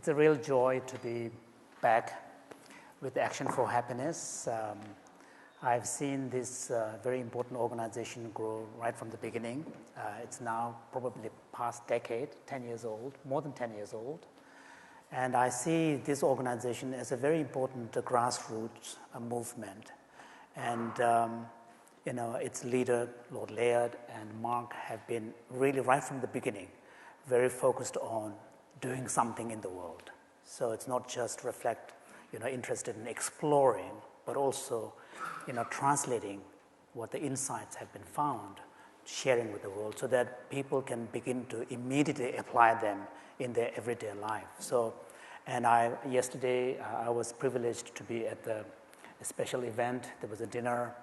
It's a real joy to be back with Action for Happiness. I've seen this very important organization grow right from the beginning. It's now probably past decade, 10 years old, more than 10 years old. And I see this organization as a very important grassroots movement. And its leader, Lord Laird and Mark, have been really right from the beginning very focused on doing something in the world. So it's not just interested in exploring, but also, translating what the insights have been found, sharing with the world, so that people can begin to immediately apply them in their everyday life. Yesterday I was privileged to be at a special event. There was a dinner,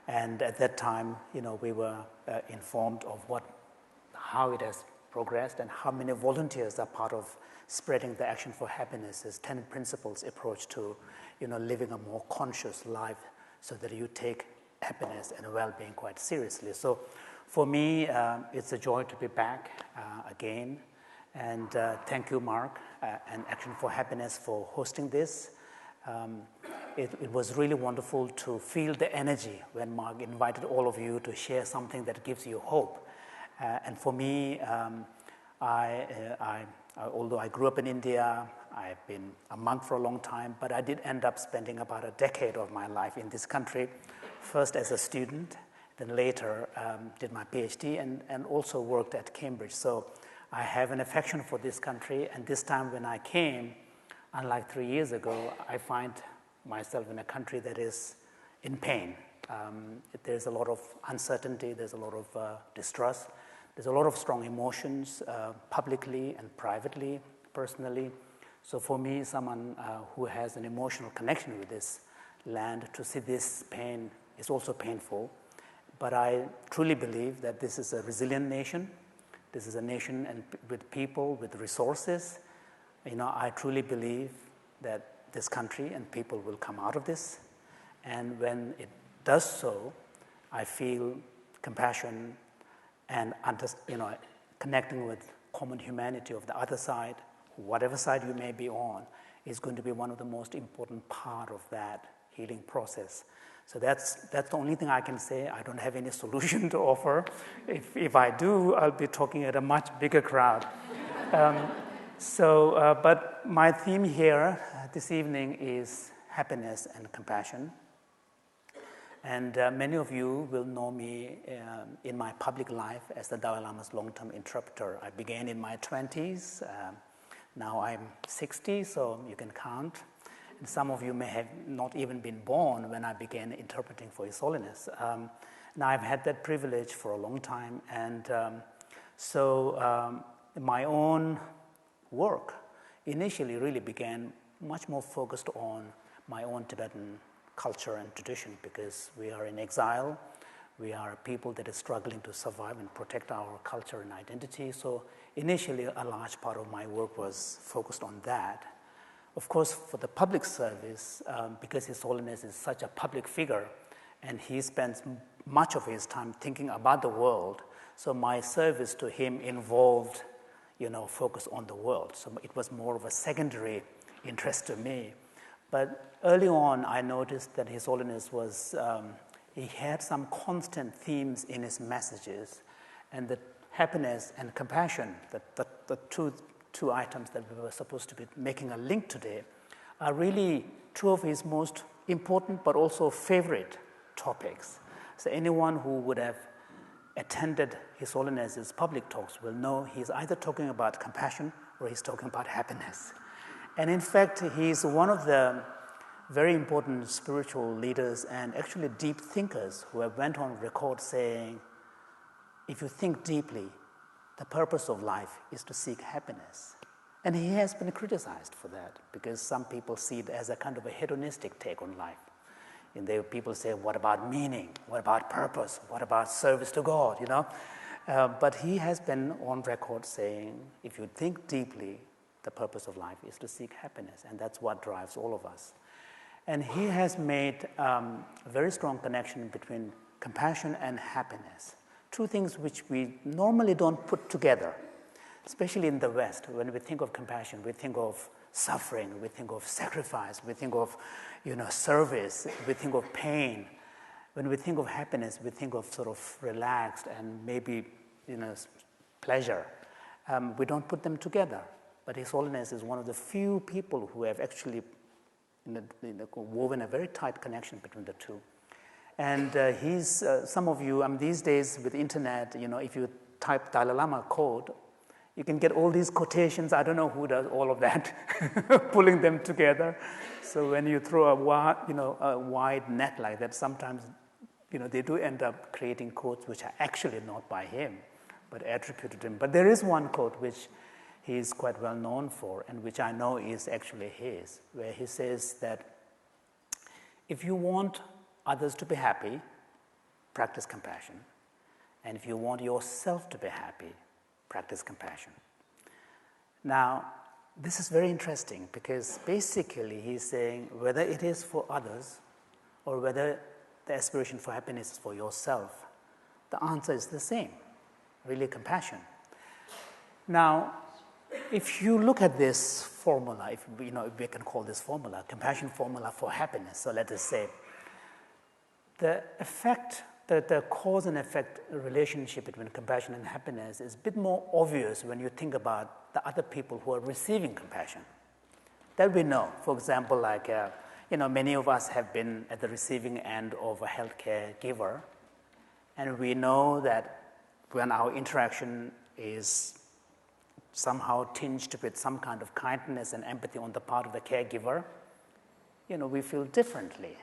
and at that time, we were informed of how it has progressed and how many volunteers are part of spreading the Action for Happiness's 10 principles approach to, living a more conscious life, so that you take happiness and well-being quite seriously. So, for me, it's a joy to be back again, and thank you, Mark, and Action for Happiness for hosting this. It was really wonderful to feel the energy when Mark invited all of you to share something that gives you hope. And for me, although I grew up in India, I've been a monk for a long time, but I did end up spending about a decade of my life in this country, first as a student, then later did my PhD and also worked at Cambridge. So I have an affection for this country, and this time when I came, unlike 3 years ago, I find myself in a country that is in pain. There's a lot of uncertainty, there's a lot of distrust, there's a lot of strong emotions, publicly and privately, personally. So for me, someone who has an emotional connection with this land, to see this pain is also painful. But I truly believe that this is a resilient nation. This is a nation with people, with resources. I truly believe that this country and people will come out of this. And when it does so, I feel compassion and connecting with common humanity of the other side, whatever side you may be on, is going to be one of the most important part of that healing process. So that's the only thing I can say. I don't have any solution to offer. If I do, I'll be talking at a much bigger crowd. But my theme here this evening is happiness and compassion. And many of you will know me in my public life as the Dalai Lama's long-term interpreter. I began in my 20s. Now I'm 60, so you can count. And some of you may have not even been born when I began interpreting for His Holiness. Now I've had that privilege for a long time. And my own work initially really began much more focused on my own Tibetan culture and tradition, because we are in exile. We are a people that is struggling to survive and protect our culture and identity. So initially, a large part of my work was focused on that. Of course, for the public service, because His Holiness is such a public figure, and he spends much of his time thinking about the world, so my service to him involved, focus on the world. So it was more of a secondary interest to me. But early on, I noticed that His Holiness he had some constant themes in his messages, and that happiness and compassion, the two items that we were supposed to be making a link today, are really two of his most important but also favorite topics. So anyone who would have attended His Holiness's public talks will know he's either talking about compassion or he's talking about happiness. And in fact, he's one of the very important spiritual leaders and actually deep thinkers who have went on record saying, if you think deeply, the purpose of life is to seek happiness. And he has been criticized for that, because some people see it as a kind of a hedonistic take on life. And people say, what about meaning? What about purpose? What about service to God, But he has been on record saying, if you think deeply, the purpose of life is to seek happiness, and that's what drives all of us. And he has made a very strong connection between compassion and happiness, two things which we normally don't put together, especially in the West. When we think of compassion, we think of suffering, we think of sacrifice, we think of, service, we think of pain. When we think of happiness, we think of sort of relaxed and maybe, pleasure. We don't put them together. But His Holiness is one of the few people who have actually woven a very tight connection between the two. And he's, some of you, these days with internet, if you type Dalai Lama quote, you can get all these quotations. I don't know who does all of that, pulling them together. So when you throw a wide net like that, sometimes, they do end up creating quotes which are actually not by him, but attributed to him. But there is one quote which he is quite well known for, and which I know is actually his, where he says that if you want others to be happy, practice compassion. And if you want yourself to be happy, practice compassion. Now, this is very interesting because basically he's saying whether it is for others or whether the aspiration for happiness is for yourself, the answer is the same, really compassion. Now, if you look at this formula, if we can call this formula, compassion formula for happiness, so let us say, the cause and effect relationship between compassion and happiness is a bit more obvious when you think about the other people who are receiving compassion. That we know. For example, like, many of us have been at the receiving end of a healthcare giver, and we know that when our interaction is somehow tinged with some kind of kindness and empathy on the part of the caregiver, we feel differently.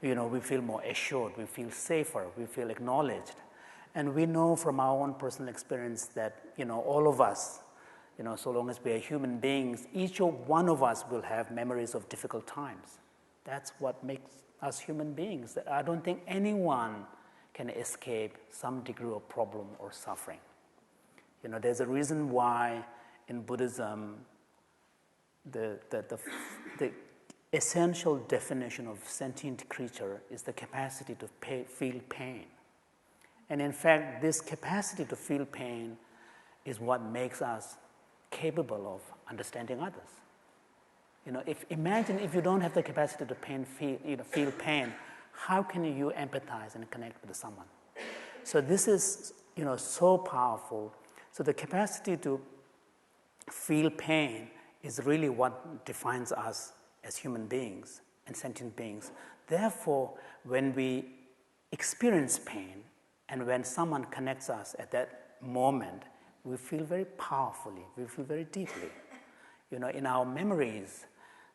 We feel more assured, we feel safer, we feel acknowledged. And we know from our own personal experience that, all of us, so long as we are human beings, each one of us will have memories of difficult times. That's what makes us human beings. I don't think anyone can escape some degree of problem or suffering. There's a reason why in Buddhism the essential definition of sentient creature is the capacity to feel pain. And in fact, this capacity to feel pain is what makes us capable of understanding others. Imagine if you don't have the capacity to feel pain, how can you empathize and connect with someone? So this is, so powerful. So the capacity to feel pain is really what defines us as human beings and sentient beings. Therefore, when we experience pain and when someone connects us at that moment, we feel very powerfully, we feel very deeply. In our memories,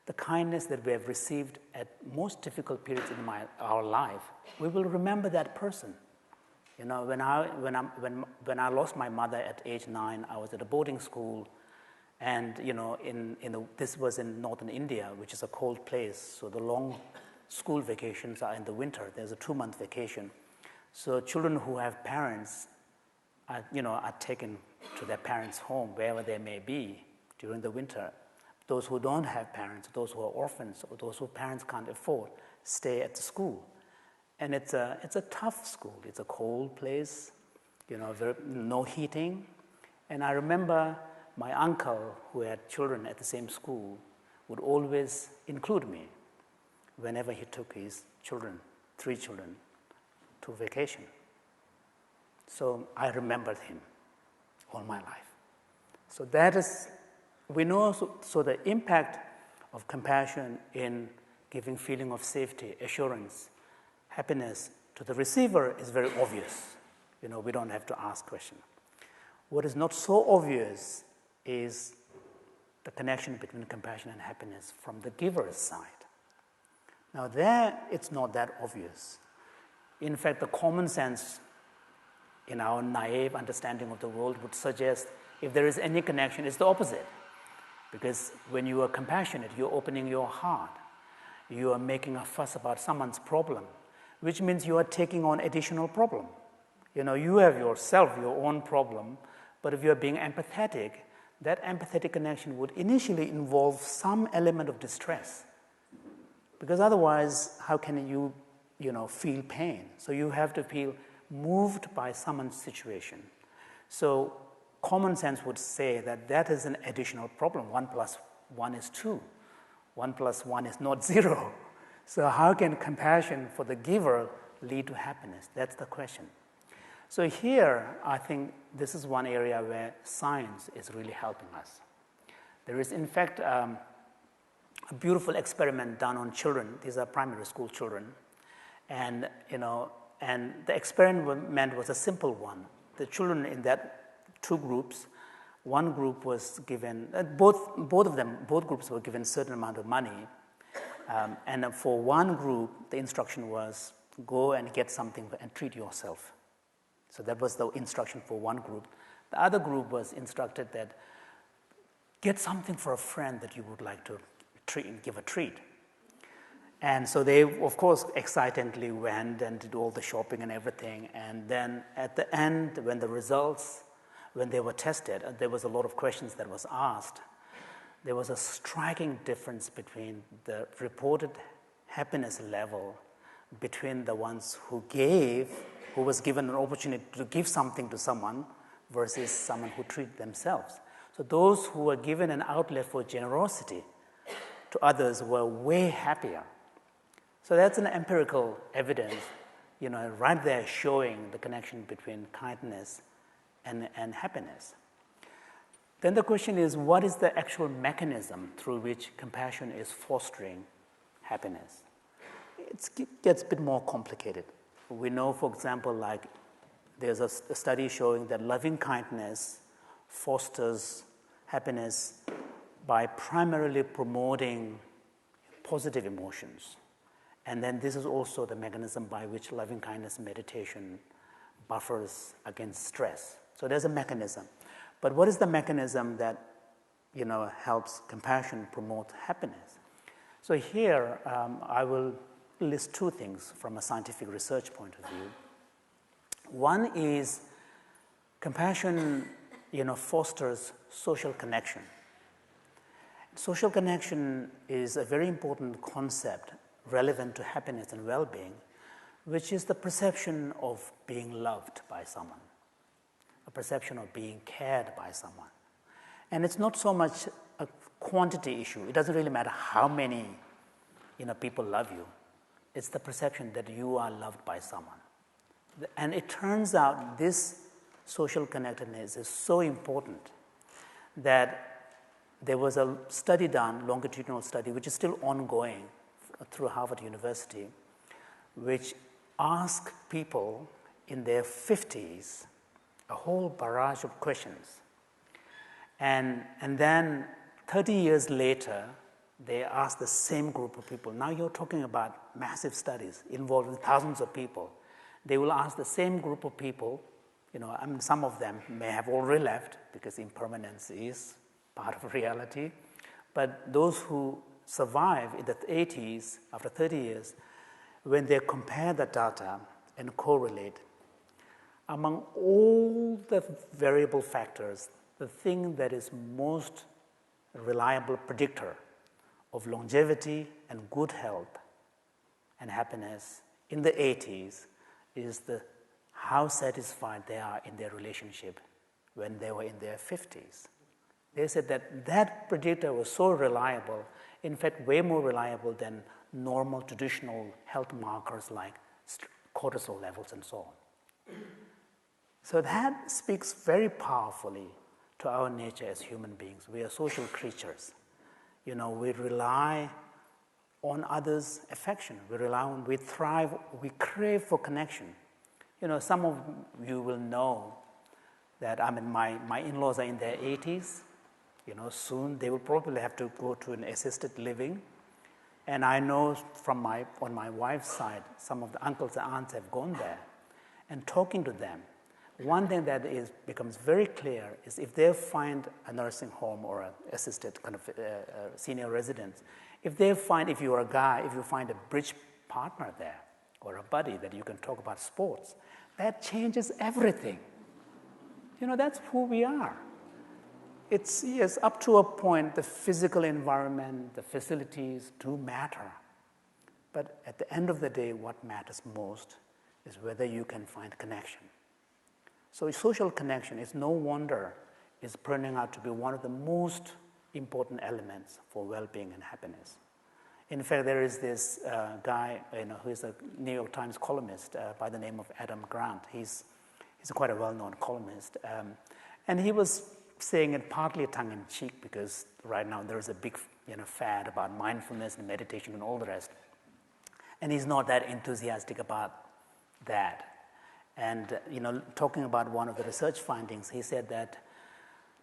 the kindness that we have received at most difficult periods in our life, we will remember that person. When I lost my mother at age 9, I was at a boarding school, and this was in northern India, which is a cold place. So the long school vacations are in the winter. There's a 2-month vacation. So children who have parents are taken to their parents' home, wherever they may be, during the winter. Those who don't have parents, those who are orphans, or those whose parents can't afford, stay at the school. And it's a tough school. It's a cold place, no heating. And I remember my uncle, who had children at the same school, would always include me whenever he took his 3 children, to vacation. So I remembered him all my life. So that is, we know, so the impact of compassion in giving feeling of safety, assurance, happiness to the receiver is very obvious. We don't have to ask questions. What is not so obvious is the connection between compassion and happiness from the giver's side. Now there, it's not that obvious. In fact, the common sense in our naive understanding of the world would suggest if there is any connection, it's the opposite. Because when you are compassionate, you're opening your heart. You are making a fuss about someone's problem, which means you are taking on additional problem. You have yourself, your own problem, but if you're being empathetic, that empathetic connection would initially involve some element of distress. Because otherwise, how can you, feel pain? So you have to feel moved by someone's situation. So common sense would say that that is an additional problem. 1 + 1 is 2. 1 plus 1 is not 0. So how can compassion for the giver lead to happiness? That's the question. So here, I think this is one area where science is really helping us. There is, in fact, a beautiful experiment done on children. These are primary school children. And, and the experiment was a simple one. The children in that 2 groups, one group was given, both groups were given a certain amount of money. And for one group, the instruction was, go and get something and treat yourself. So that was the instruction for one group. The other group was instructed that get something for a friend that you would like to give a treat. And so they, of course, excitedly went and did all the shopping and everything. And then at the end, when they were tested, there was a lot of questions that was asked. There was a striking difference between the reported happiness level between the ones who was given an opportunity to give something to someone versus someone who treated themselves. So those who were given an outlet for generosity to others were way happier. So that's an empirical evidence, right there showing the connection between kindness and happiness. Then the question is, what is the actual mechanism through which compassion is fostering happiness? It gets a bit more complicated. We know, for example, like there's a study showing that loving kindness fosters happiness by primarily promoting positive emotions. And then this is also the mechanism by which loving kindness meditation buffers against stress. So there's a mechanism. But what is the mechanism that, helps compassion promote happiness? So here, I will list 2 things from a scientific research point of view. One is compassion, fosters social connection. Social connection is a very important concept relevant to happiness and well-being, which is the perception of being loved by someone, a perception of being cared by someone. And it's not so much a quantity issue. It doesn't really matter how many, people love you. It's the perception that you are loved by someone. And it turns out this social connectedness is so important that there was a study done, longitudinal study, which is still ongoing through Harvard University, which asked people in their 50s a whole barrage of questions. And then 30 years later, they asked the same group of people. Now you're talking about massive studies involving thousands of people. They will ask the same group of people, some of them may have already left because impermanence is part of reality, but those who survive in the 80s, after 30 years, when they compare the data and correlate, among all the variable factors, the thing that is most reliable predictor of longevity and good health and happiness in the 80s is how satisfied they are in their relationship when they were in their 50s. They said that predictor was so reliable, in fact, way more reliable than normal traditional health markers like cortisol levels and so on. So that speaks very powerfully to our nature as human beings. We are social creatures. We rely on others' affection. We thrive, we crave for connection. Some of you will know that my in-laws are in their 80s. Soon they will probably have to go to an assisted living. And I know on my wife's side, some of the uncles and aunts have gone there. And talking to them, one thing that becomes very clear is if they find a nursing home or an assisted kind of senior residence, if you're a guy, if you find a bridge partner there or a buddy that you can talk about sports, that changes everything. That's who we are. It's, yes, up to a point, the physical environment, the facilities do matter. But at the end of the day, what matters most is whether you can find connection. So social connection is no wonder is turning out to be one of the most important elements for well-being and happiness. In fact, there is this guy, who is a New York Times columnist by the name of Adam Grant. He's quite a well-known columnist, and he was saying it partly tongue-in-cheek because right now there is a big, fad about mindfulness and meditation and all the rest, and he's not that enthusiastic about that. And talking about one of the research findings, he said that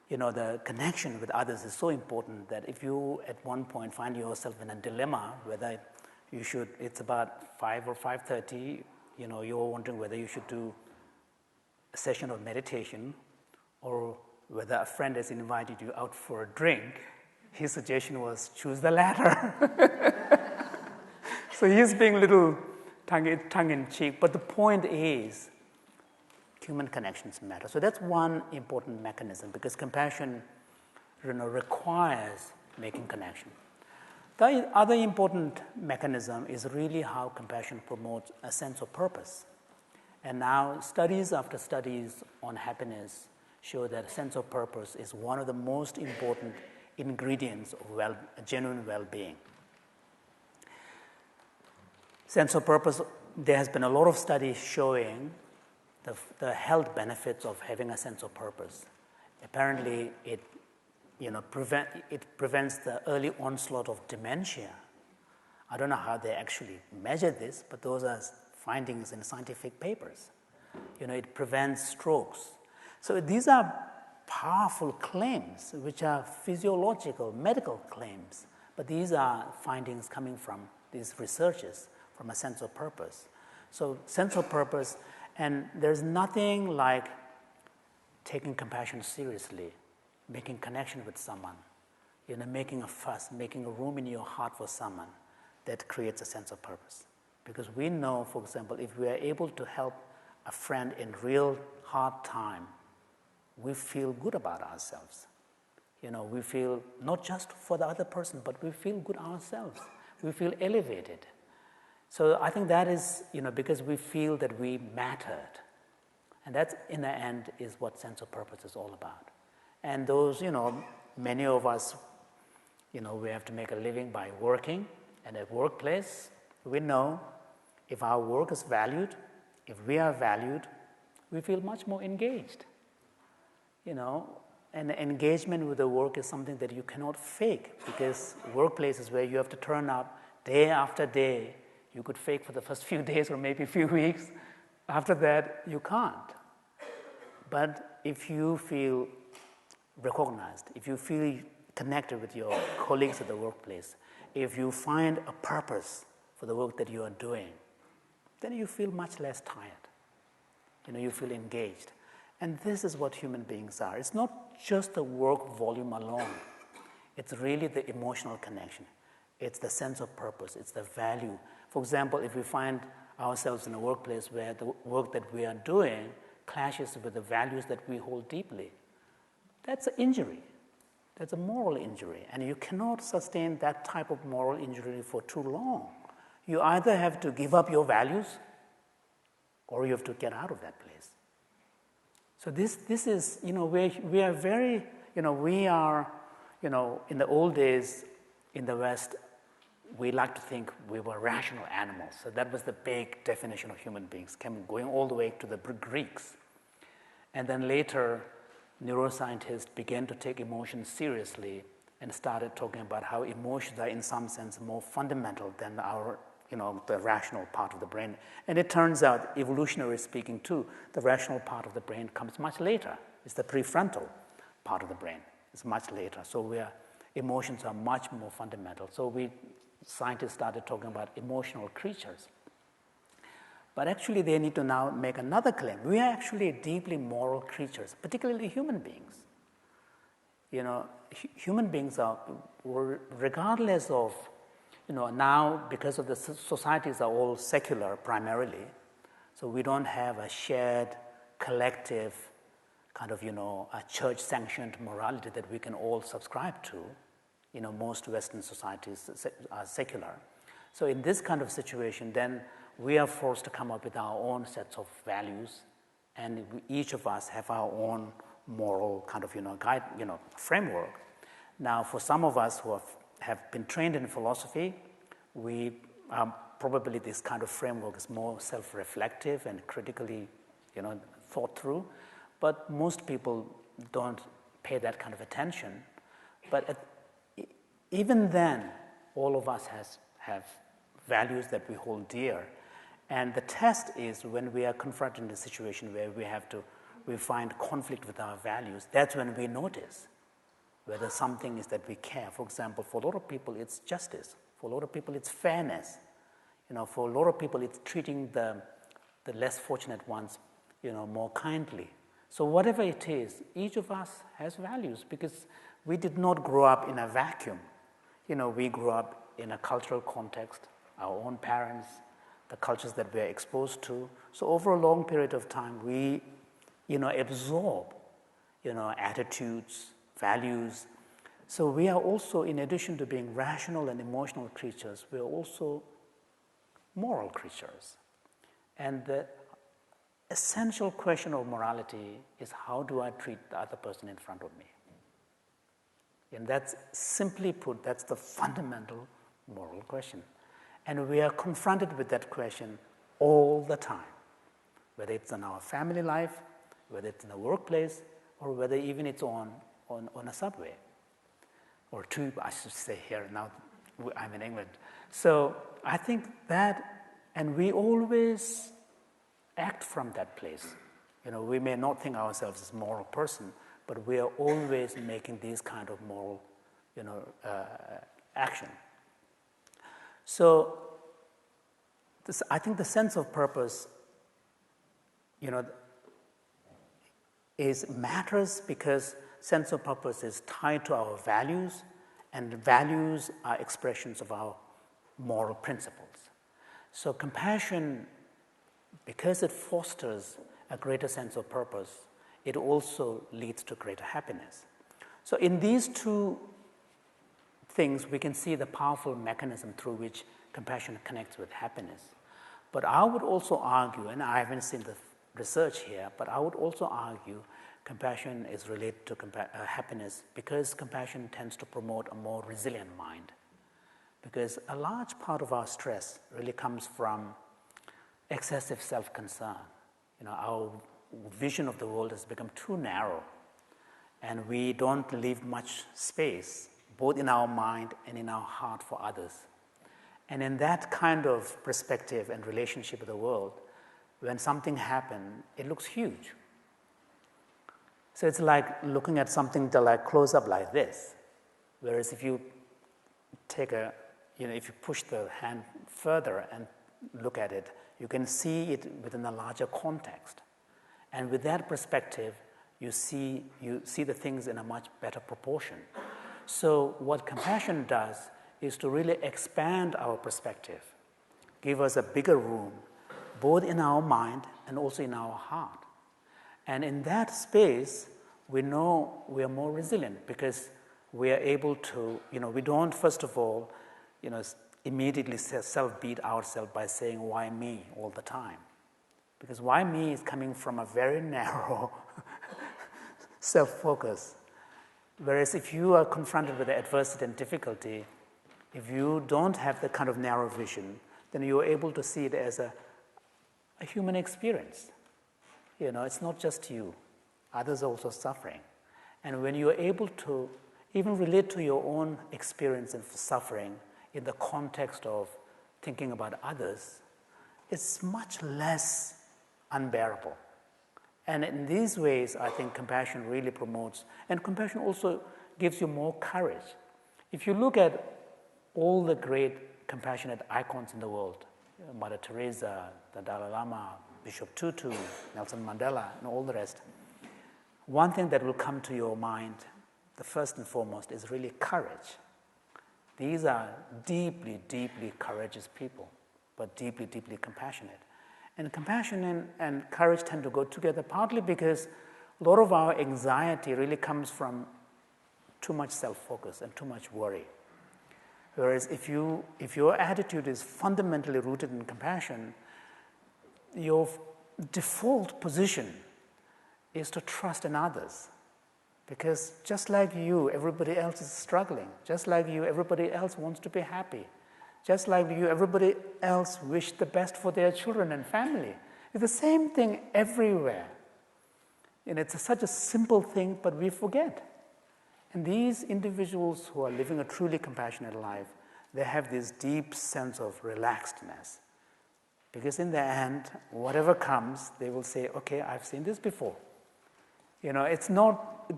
the connection with others is so important that if you at one point find yourself in a dilemma whether you should, it's about 5 or 5:30, you're wondering whether you should do a session of meditation or whether a friend has invited you out for a drink, his suggestion was choose the latter. So he's being a little tongue-in-cheek, but the point is human connections matter. So that's one important mechanism because compassion requires making connection. The other important mechanism is really how compassion promotes a sense of purpose. And now studies after studies on happiness show that a sense of purpose is one of the most important ingredients of genuine well-being. Sense of purpose, there has been a lot of studies showing the health benefits of having a sense of purpose. Apparently, it prevents the early onslaught of dementia. I don't know how they actually measure this, but those are findings in scientific papers. It prevents strokes. So these are powerful claims, which are physiological, medical claims, but these are findings coming from these researchers from a sense of purpose. So sense of purpose. And there's nothing like taking compassion seriously, making connection with someone, making a fuss, making a room in your heart for someone that creates a sense of purpose. Because we know, for example, if we are able to help a friend in real hard time, we feel good about ourselves. We feel not just for the other person, but we feel good ourselves. We feel elevated. So I think that is, because we feel that we mattered. And that, in the end, is what sense of purpose is all about. And those, many of us, we have to make a living by working. And at workplace, we know if our work is valued, if we are valued, we feel much more engaged. And engagement with the work is something that you cannot fake because workplaces where you have to turn up day after day, you could fake for the first few days or maybe a few weeks. After that, you can't. But if you feel recognized, if you feel connected with your colleagues at the workplace, if you find a purpose for the work that you are doing, then you feel much less tired. You feel engaged. And this is what human beings are. It's not just the work volume alone. It's really the emotional connection. It's the sense of purpose. It's the value. For example, if we find ourselves in a workplace where the work that we are doing clashes with the values that we hold deeply, that's an injury. That's a moral injury. And you cannot sustain that type of moral injury for too long. You either have to give up your values or you have to get out of that place. So this is, we are very, we are, in the old days in the West, we like to think we were rational animals. So that was the big definition of human beings, going all the way to the Greeks. And then later, neuroscientists began to take emotions seriously and started talking about how emotions are in some sense more fundamental than our, the rational part of the brain. And it turns out, evolutionary speaking too, the rational part of the brain comes much later. It's the prefrontal part of the brain. It's much later. So emotions are much more fundamental. So scientists started talking about emotional creatures. But actually they need to now make another claim. We are actually deeply moral creatures, particularly human beings. Human beings are, regardless of, now because of the societies are all secular primarily, so we don't have a shared collective kind of, a church-sanctioned morality that we can all subscribe to. Most Western societies are secular. So in this kind of situation, then we are forced to come up with our own sets of values, and each of us have our own moral kind of, guide, framework. Now, for some of us who have been trained in philosophy, we probably this kind of framework is more self-reflective and critically, thought through. But most people don't pay that kind of attention. But even then, all of us have values that we hold dear. And the test is when we are confronted in a situation where we find conflict with our values, that's when we notice whether something is that we care. For example, for a lot of people, it's justice. For a lot of people, it's fairness. For a lot of people, it's treating the less fortunate ones, more kindly. So whatever it is, each of us has values because we did not grow up in a vacuum. We grew up in a cultural context, our own parents, the cultures that we're exposed to. So over a long period of time, we, absorb, attitudes, values. So we are also, in addition to being rational and emotional creatures, we are also moral creatures. And the essential question of morality is, how do I treat the other person in front of me? And that's, simply put, that's the fundamental moral question. And we are confronted with that question all the time, whether it's in our family life, whether it's in the workplace, or whether even it's on a subway, or tube, I should say here. Now I'm in England. So I think that, and we always act from that place. We may not think ourselves as a moral person, but we are always making these kind of moral, action. So I think the sense of purpose, matters because sense of purpose is tied to our values, and values are expressions of our moral principles. So compassion, because it fosters a greater sense of purpose, it also leads to greater happiness. So in these two things, we can see the powerful mechanism through which compassion connects with happiness. But I would also argue, and I haven't seen the research here, but I would also argue compassion is related to happiness because compassion tends to promote a more resilient mind. Because a large part of our stress really comes from excessive self-concern. Our vision of the world has become too narrow, and we don't leave much space, both in our mind and in our heart, for others. And in that kind of perspective and relationship with the world, when something happens, it looks huge. So it's like looking at something close up like this. Whereas if you take if you push the hand further and look at it, you can see it within a larger context. And with that perspective, you see the things in a much better proportion. So what compassion does is to really expand our perspective, give us a bigger room, both in our mind and also in our heart. And in that space, we know we are more resilient because we are able to, we don't, first of all, immediately self-beat ourselves by saying, why me, all the time. Because why me is coming from a very narrow self-focus. Whereas if you are confronted with adversity and difficulty, if you don't have that kind of narrow vision, then you're able to see it as a human experience. It's not just you. Others are also suffering. And when you're able to even relate to your own experience of suffering in the context of thinking about others, it's much less unbearable. And in these ways, I think compassion really promotes, and compassion also gives you more courage. If you look at all the great compassionate icons in the world, Mother Teresa, the Dalai Lama, Bishop Tutu, Nelson Mandela, and all the rest, one thing that will come to your mind, the first and foremost, is really courage. These are deeply, deeply courageous people, but deeply, deeply compassionate. And compassion and courage tend to go together, partly because a lot of our anxiety really comes from too much self-focus and too much worry. Whereas if your attitude is fundamentally rooted in compassion, your default position is to trust in others. Because just like you, everybody else is struggling. Just like you, everybody else wants to be happy. Just like you, everybody else wish the best for their children and family. It's the same thing everywhere. And it's such a simple thing, but we forget. And these individuals who are living a truly compassionate life, they have this deep sense of relaxedness. Because in the end, whatever comes, they will say, okay, I've seen this before. It's not,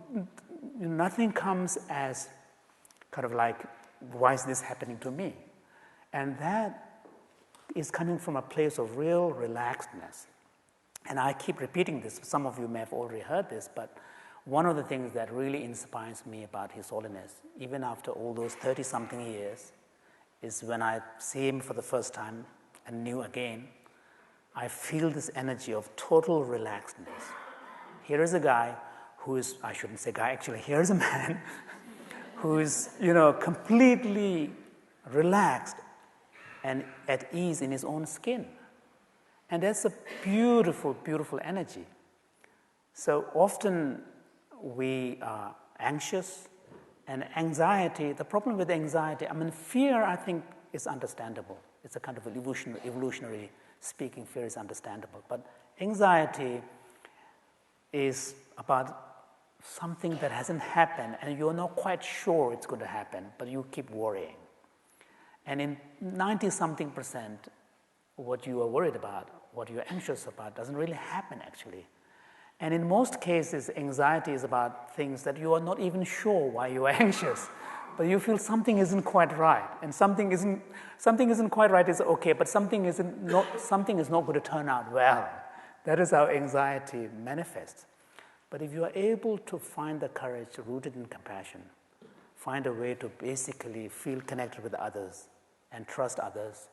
nothing comes as kind of like, why is this happening to me? And that is coming from a place of real relaxedness. And I keep repeating this. Some of you may have already heard this, but one of the things that really inspires me about His Holiness, even after all those 30-something years, is when I see him for the first time and new again, I feel this energy of total relaxedness. Here is a guy who is, I shouldn't say guy, actually, here is a man who is, completely relaxed and at ease in his own skin. And that's a beautiful, beautiful energy. So often we are anxious, and anxiety, the problem with anxiety, fear, I think, is understandable. It's a kind of evolutionary speaking, fear is understandable. But anxiety is about something that hasn't happened, and you're not quite sure it's going to happen, but you keep worrying. And in 90-something%, what you are worried about, what you're anxious about, doesn't really happen, actually. And in most cases, anxiety is about things that you are not even sure why you are anxious, but you feel something isn't quite right, and something isn't quite right is okay, but something is not going to turn out well. That is how anxiety manifests. But if you are able to find the courage rooted in compassion, find a way to basically feel connected with others and trust others,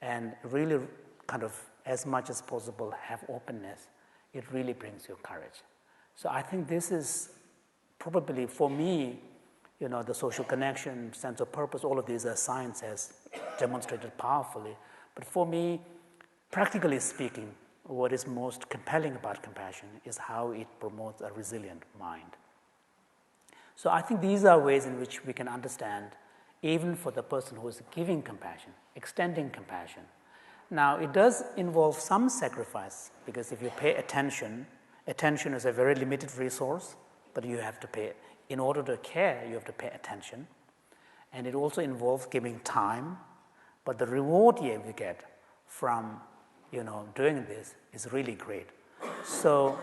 and really kind of, as much as possible, have openness, it really brings you courage. So I think this is probably, for me, the social connection, sense of purpose, all of these are science has demonstrated powerfully. But for me, practically speaking, what is most compelling about compassion is how it promotes a resilient mind. So I think these are ways in which we can understand, even for the person who is giving compassion, extending compassion. Now, it does involve some sacrifice, because if you pay attention is a very limited resource, but you have to pay. In order to care, you have to pay attention. And it also involves giving time, but the reward you get from doing this is really great. So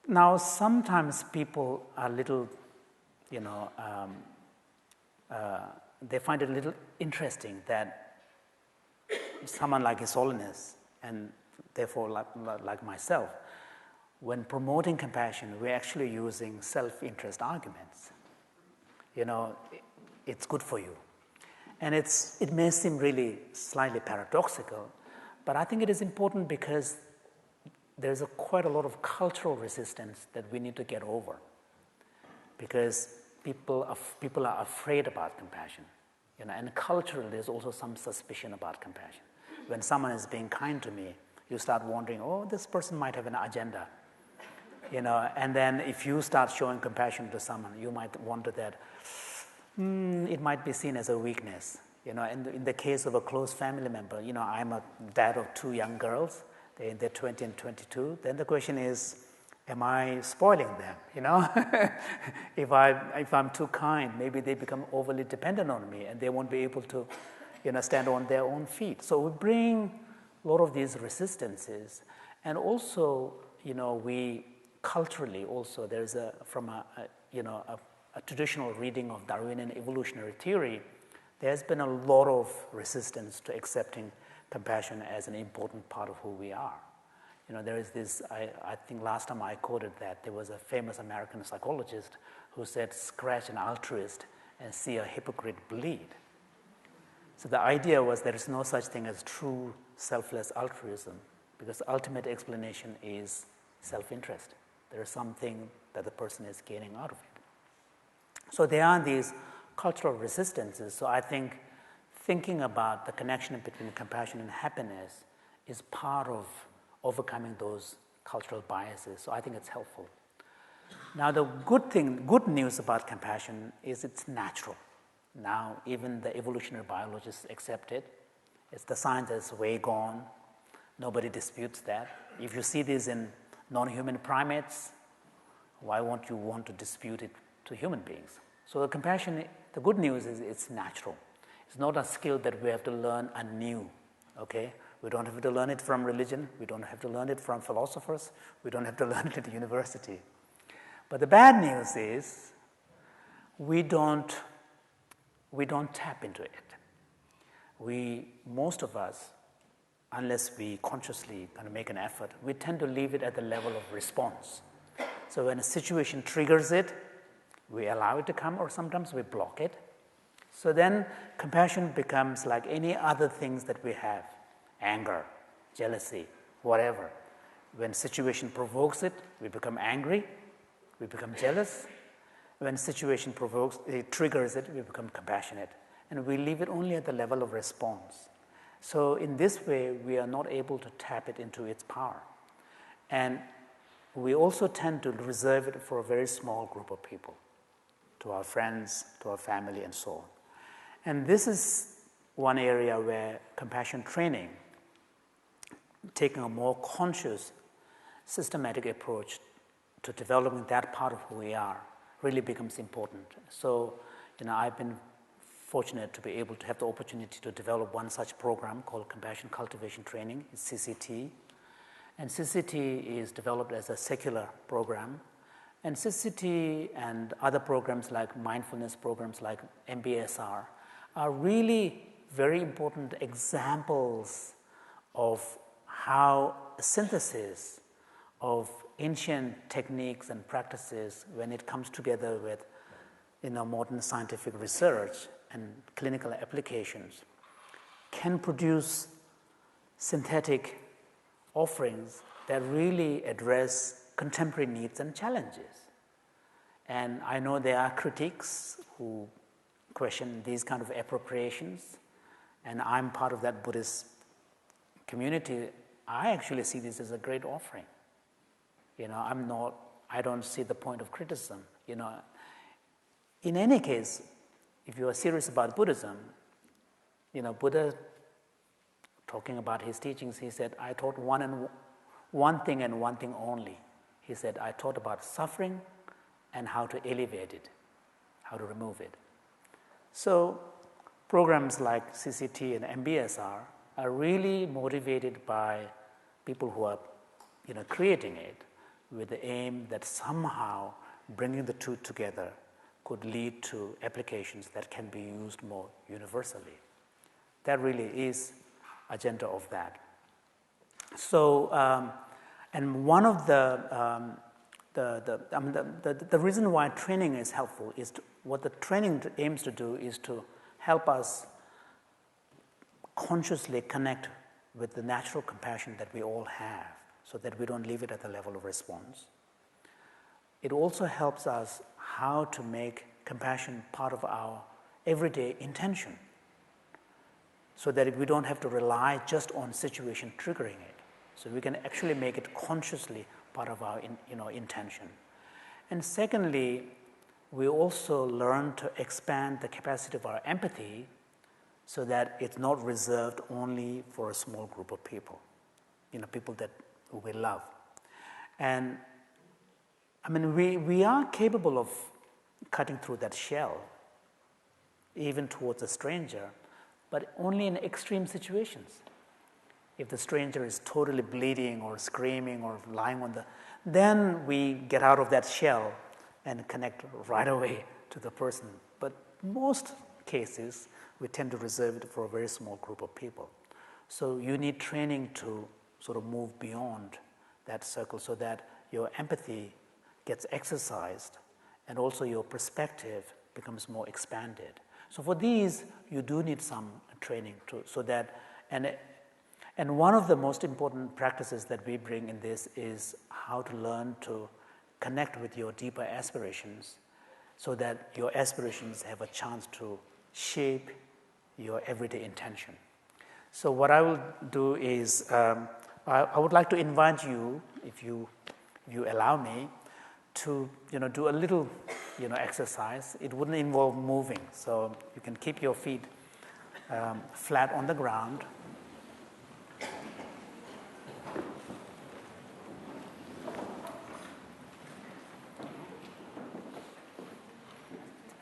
now sometimes people are little, they find it a little interesting that someone like His Holiness, and therefore like myself, when promoting compassion, we're actually using self-interest arguments. It's good for you. And it may seem really slightly paradoxical, but I think it is important because there's quite a lot of cultural resistance that we need to get over. Because people are afraid about compassion. And culturally, there's also some suspicion about compassion. When someone is being kind to me, you start wondering, oh, this person might have an agenda. And then if you start showing compassion to someone, you might wonder that it might be seen as a weakness. In the case of a close family member, I'm a dad of 2 young girls, they're in their 20 and 22, then the question is, am I spoiling them, if I'm too kind, maybe they become overly dependent on me and they won't be able to, stand on their own feet. So we bring a lot of these resistances, and also, we culturally also, there's from a traditional reading of Darwinian evolutionary theory, there's been a lot of resistance to accepting compassion as an important part of who we are. There is this, I think last time I quoted that, there was a famous American psychologist who said, scratch an altruist and see a hypocrite bleed. So the idea was there is no such thing as true selfless altruism, because the ultimate explanation is self-interest. There is something that the person is gaining out of it. So there are these cultural resistances. So I think thinking about the connection between compassion and happiness is part of overcoming those cultural biases. So I think it's helpful. Now the good news about compassion is it's natural. Now even the evolutionary biologists accept it. It's the science that's way gone. Nobody disputes that. If you see this in non-human primates, why won't you want to dispute it to human beings? So the compassion, the good news is it's natural. It's not a skill that we have to learn anew, okay? We don't have to learn it from religion. We don't have to learn it from philosophers. We don't have to learn it at university. But the bad news is we don't tap into it. Most of us, unless we consciously kind of make an effort, we tend to leave it at the level of response. So when a situation triggers it, we allow it to come, or sometimes we block it. So then compassion becomes like any other things that we have, anger, jealousy, whatever. When situation provokes it, we become angry, we become jealous. When situation provokes, it triggers it, we become compassionate. And we leave it only at the level of response. So in this way, we are not able to tap it into its power. And we also tend to reserve it for a very small group of people, to our friends, to our family, and so on. And this is one area where compassion training, taking a more conscious, systematic approach to developing that part of who we are, really becomes important. So, I've been fortunate to be able to have the opportunity to develop one such program called Compassion Cultivation Training, it's CCT. And CCT is developed as a secular program. And CCT and other programs like mindfulness programs like MBSR are really very important examples of how a synthesis of ancient techniques and practices, when it comes together with modern scientific research and clinical applications, can produce synthetic offerings that really address contemporary needs and challenges. And I know there are critics who question these kind of appropriations, and I'm part of that Buddhist community. I actually see this as a great offering. I don't see the point of criticism. In any case, if you are serious about Buddhism, Buddha, talking about his teachings, he said, I taught one thing and one thing only. He said, I taught about suffering and how to alleviate it, how to remove it. So programs like CCT and MBSR are really motivated by people who are creating it with the aim that somehow bringing the two together could lead to applications that can be used more universally. That really is agenda of that. So, and one of the reason why training is helpful is what the training aims to do is to help us consciously connect with the natural compassion that we all have, so that we don't leave it at the level of response. It also helps us how to make compassion part of our everyday intention, so that we don't have to rely just on situation triggering it. So we can actually make it consciously part of our intention. And secondly, we also learn to expand the capacity of our empathy so that it's not reserved only for a small group of people, people that we love. And we are capable of cutting through that shell, even towards a stranger, but only in extreme situations. If the stranger is totally bleeding or screaming or lying then we get out of that shell and connect right away to the person. But most cases, we tend to reserve it for a very small group of people. So you need training to sort of move beyond that circle so that your empathy gets exercised and also your perspective becomes more expanded. So for these, you do need some training and one of the most important practices that we bring in this is how to learn to connect with your deeper aspirations so that your aspirations have a chance to shape your everyday intention. So what I will do is I would like to invite you, if you allow me, to do a little exercise. It wouldn't involve moving, so you can keep your feet flat on the ground.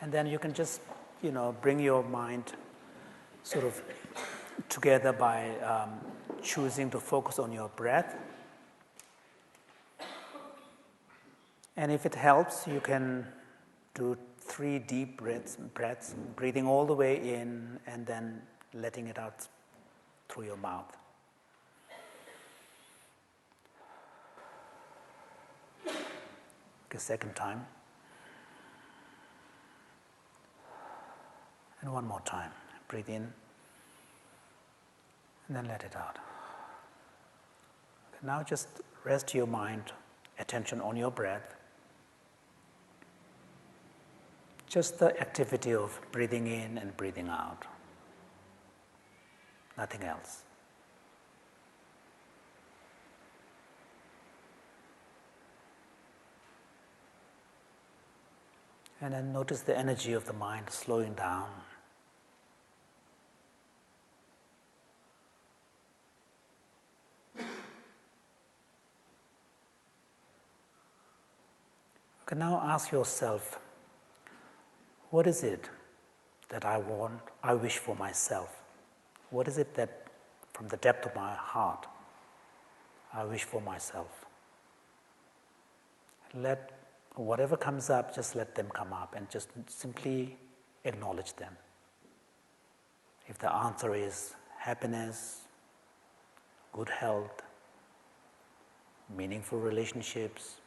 And then you can just bring your mind sort of together by choosing to focus on your breath. And if it helps, you can do 3 deep breaths, breathing all the way in and then letting it out through your mouth. Okay, second time. And one more time. Breathe in and then let it out. Okay, now just rest your mind, attention on your breath. Just the activity of breathing in and breathing out. Nothing else. And then notice the energy of the mind slowing down. Okay, now ask yourself, what is it that I want, I wish for myself? What is it that, from the depth of my heart, I wish for myself? Let whatever comes up, just let them come up and just simply acknowledge them. If the answer is happiness, good health, meaningful relationships,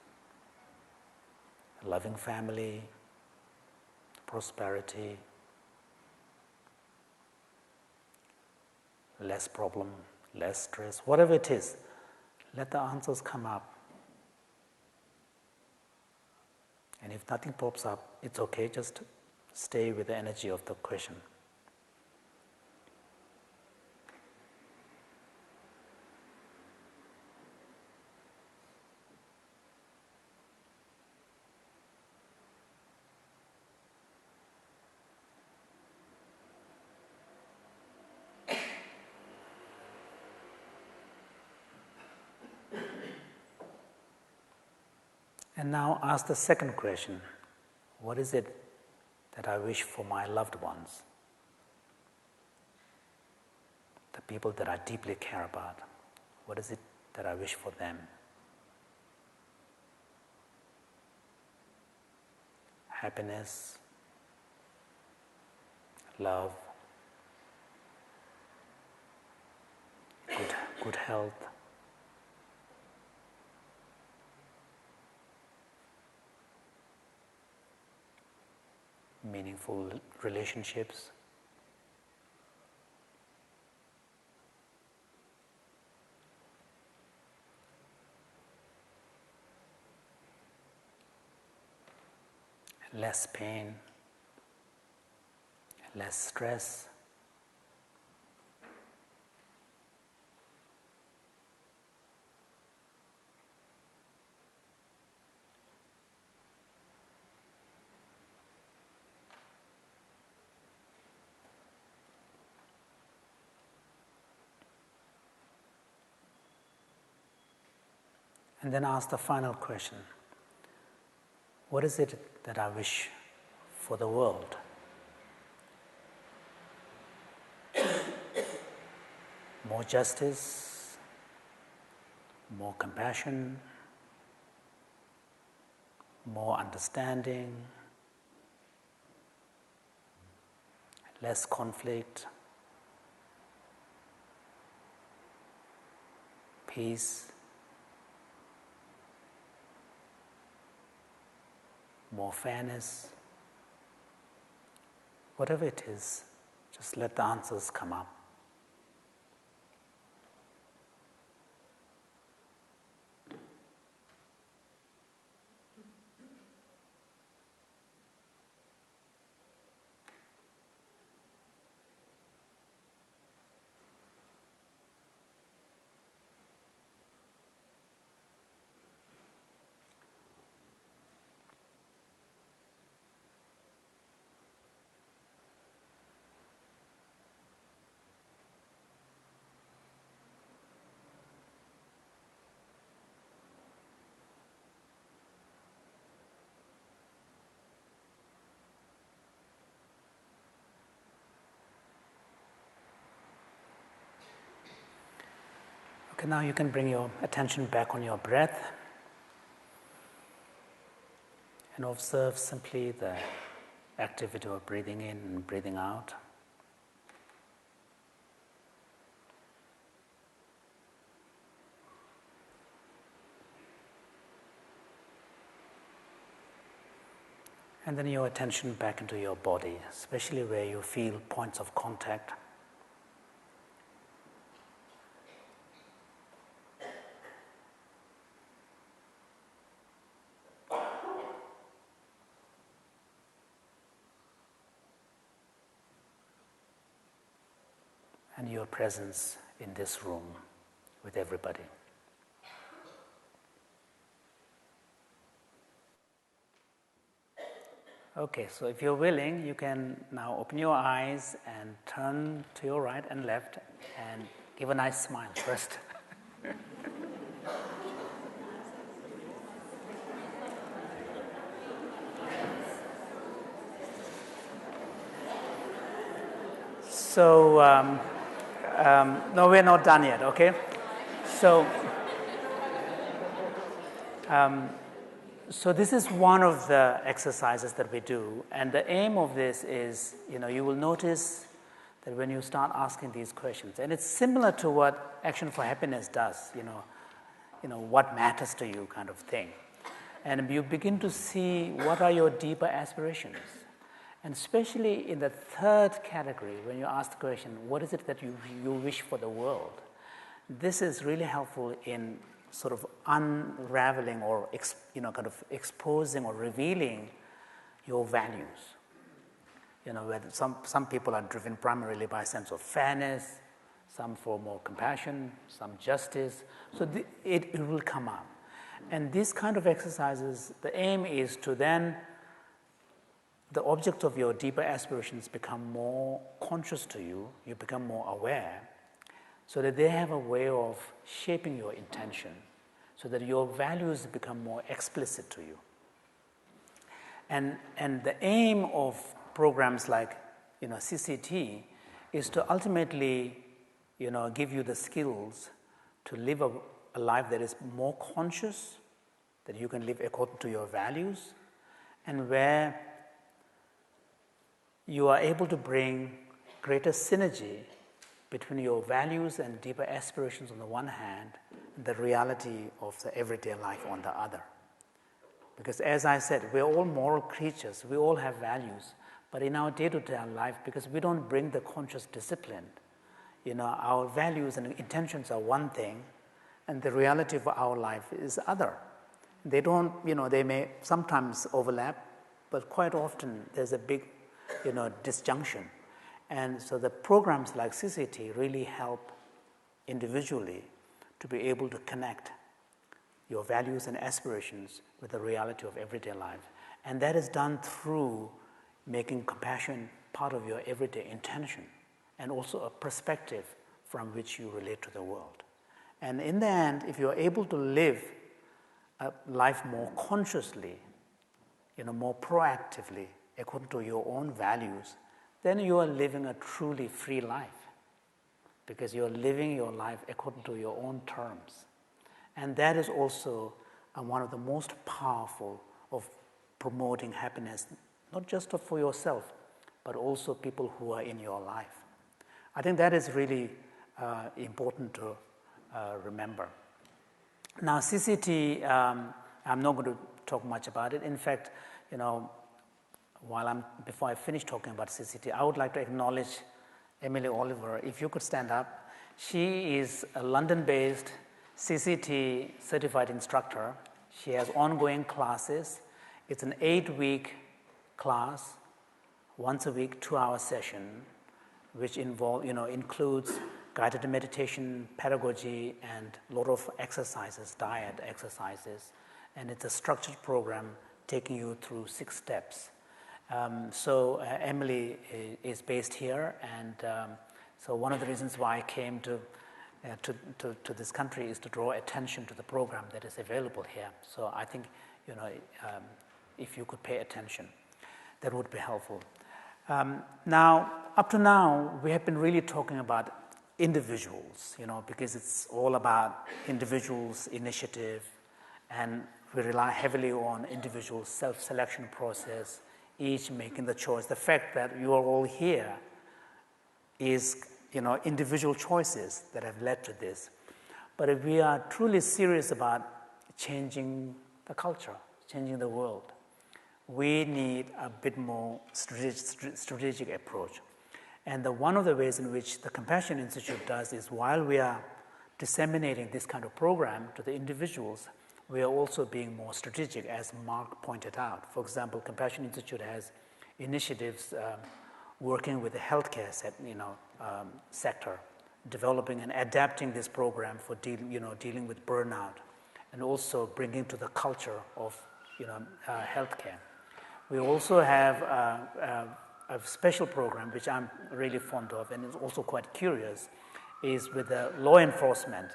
loving family, prosperity, less problem, less stress, whatever it is, let the answers come up. And if nothing pops up, it's okay, just stay with the energy of the question. And now ask the second question. What is it that I wish for my loved ones? The people that I deeply care about. What is it that I wish for them? Happiness, love, good health, meaningful relationships, less pain, less stress, and then ask the final question. What is it that I wish for the world? More justice, more compassion, more understanding, less conflict, peace, more fairness. Whatever it is, just let the answers come up. Okay, now you can bring your attention back on your breath and observe simply the activity of breathing in and breathing out. And then your attention back into your body, especially where you feel points of contact. And your presence in this room with everybody. Okay, so if you're willing, you can now open your eyes and turn to your right and left and give a nice smile first. So, no, we're not done yet, okay? So, so this is one of the exercises that we do, and the aim of this is, you will notice that when you start asking these questions, and it's similar to what Action for Happiness does, what matters to you kind of thing. And you begin to see what are your deeper aspirations. And especially in the third category, when you ask the question, what is it that you wish for the world? This is really helpful in sort of unraveling or kind of exposing or revealing your values. Where some people are driven primarily by a sense of fairness, some for more compassion, some justice. So it will come up. And these kind of exercises, the aim is to then the object of your deeper aspirations become more conscious to you, you become more aware, so that they have a way of shaping your intention, so that your values become more explicit to you. And the aim of programs like CCT is to ultimately give you the skills to live a life that is more conscious, that you can live according to your values, and where you are able to bring greater synergy between your values and deeper aspirations on the one hand, and the reality of the everyday life on the other. Because as I said, we're all moral creatures, we all have values, but in our day-to-day life, because we don't bring the conscious discipline, our values and intentions are one thing, and the reality of our life is other. They don't, they may sometimes overlap, but quite often there's a big disjunction. And so the programs like CCT really help individually to be able to connect your values and aspirations with the reality of everyday life. And that is done through making compassion part of your everyday intention and also a perspective from which you relate to the world. And in the end, if you're able to live a life more consciously, more proactively, according to your own values, then you are living a truly free life, because you are living your life according to your own terms. And that is also one of the most powerful of promoting happiness, not just for yourself, but also people who are in your life. I think that is really important to remember. Now, CCT, I'm not going to talk much about it. In fact, before I finish talking about CCT, I would like to acknowledge Emily Oliver. If you could stand up. She is a London-based CCT certified instructor. She has ongoing classes. It's an 8-week class, once a week, 2-hour session, which includes guided meditation, pedagogy, and a lot of exercises, diet exercises. And it's a structured program taking you through 6 steps. So Emily is based here, and so one of the reasons why I came to this country is to draw attention to the program that is available here. So I think if you could pay attention, that would be helpful. Now, up to now, we have been really talking about individuals, because it's all about individuals' initiative, and we rely heavily on individual self-selection process, each making the choice. The fact that you are all here is, individual choices that have led to this. But if we are truly serious about changing the culture, changing the world, we need a bit more strategic approach. And one of the ways in which the Compassion Institute does is, while we are disseminating this kind of program to the individuals, we are also being more strategic, as Mark pointed out. For example, Compassion Institute has initiatives working with the healthcare sector, developing and adapting this program for dealing with burnout, and also bringing to the culture of healthcare. We also have a special program which I'm really fond of, and is also quite curious, is with the law enforcement,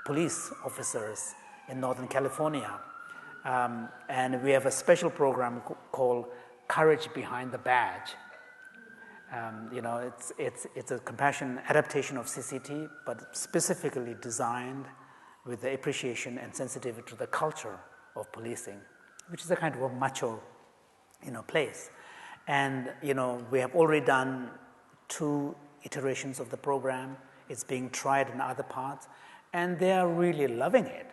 police officers in Northern California. And we have a special program called Courage Behind the Badge. It's a compassion adaptation of CCT, but specifically designed with the appreciation and sensitivity to the culture of policing, which is a kind of a macho, place. And, we have already done 2 iterations of the program. It's being tried in other parts, and they are really loving it,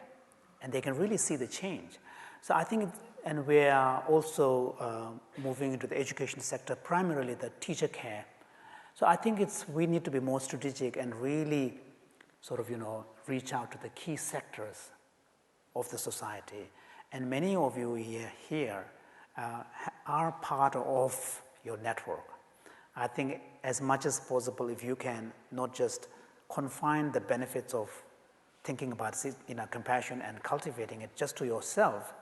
and they can really see the change. So I think, and we are also moving into the education sector, primarily the teacher care. So I think we need to be more strategic and really sort of, reach out to the key sectors of the society. And many of you here are part of your network. I think as much as possible, if you can not just confine the benefits of thinking about compassion and cultivating it just to yourself,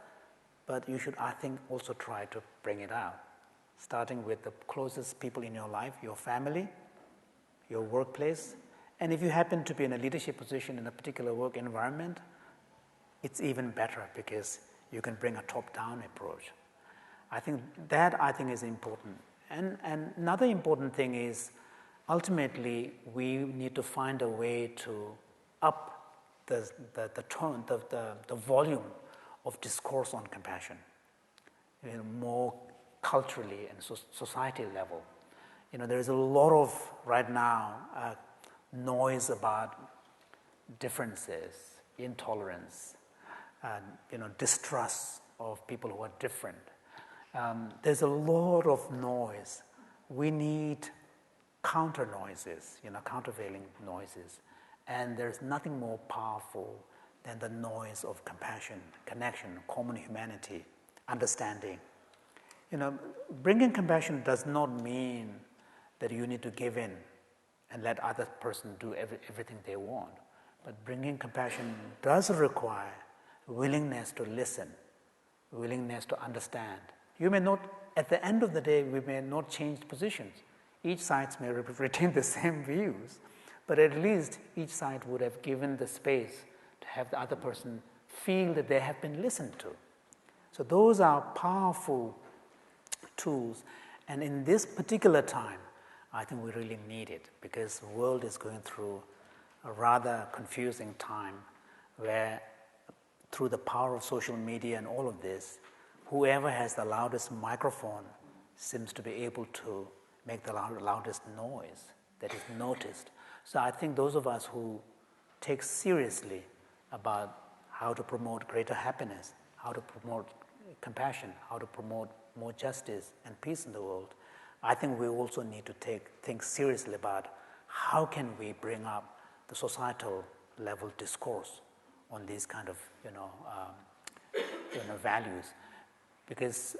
but you should, I think, also try to bring it out, starting with the closest people in your life, your family, your workplace, and if you happen to be in a leadership position in a particular work environment, it's even better because you can bring a top-down approach. I think is important. And another important thing is, ultimately, we need to find a way to up the tone, the volume of discourse on compassion, more culturally and society level. There is a lot of, right now, noise about differences, intolerance, distrust of people who are different. There's a lot of noise. We need counter noises, countervailing noises. And there's nothing more powerful than the noise of compassion, connection, common humanity, understanding. Bringing compassion does not mean that you need to give in and let other person do everything they want. But bringing compassion does require willingness to listen, willingness to understand. You may not, at the end of the day, we may not change positions. Each side may retain the same views, but at least each side would have given the space to have the other person feel that they have been listened to. So those are powerful tools, and in this particular time, I think we really need it, because the world is going through a rather confusing time where, through the power of social media and all of this, whoever has the loudest microphone seems to be able to make the loudest noise that is noticed. So I think those of us who take seriously about how to promote greater happiness, how to promote compassion, how to promote more justice and peace in the world, I think we also need to think seriously about how can we bring up the societal level discourse on these kind of values. Because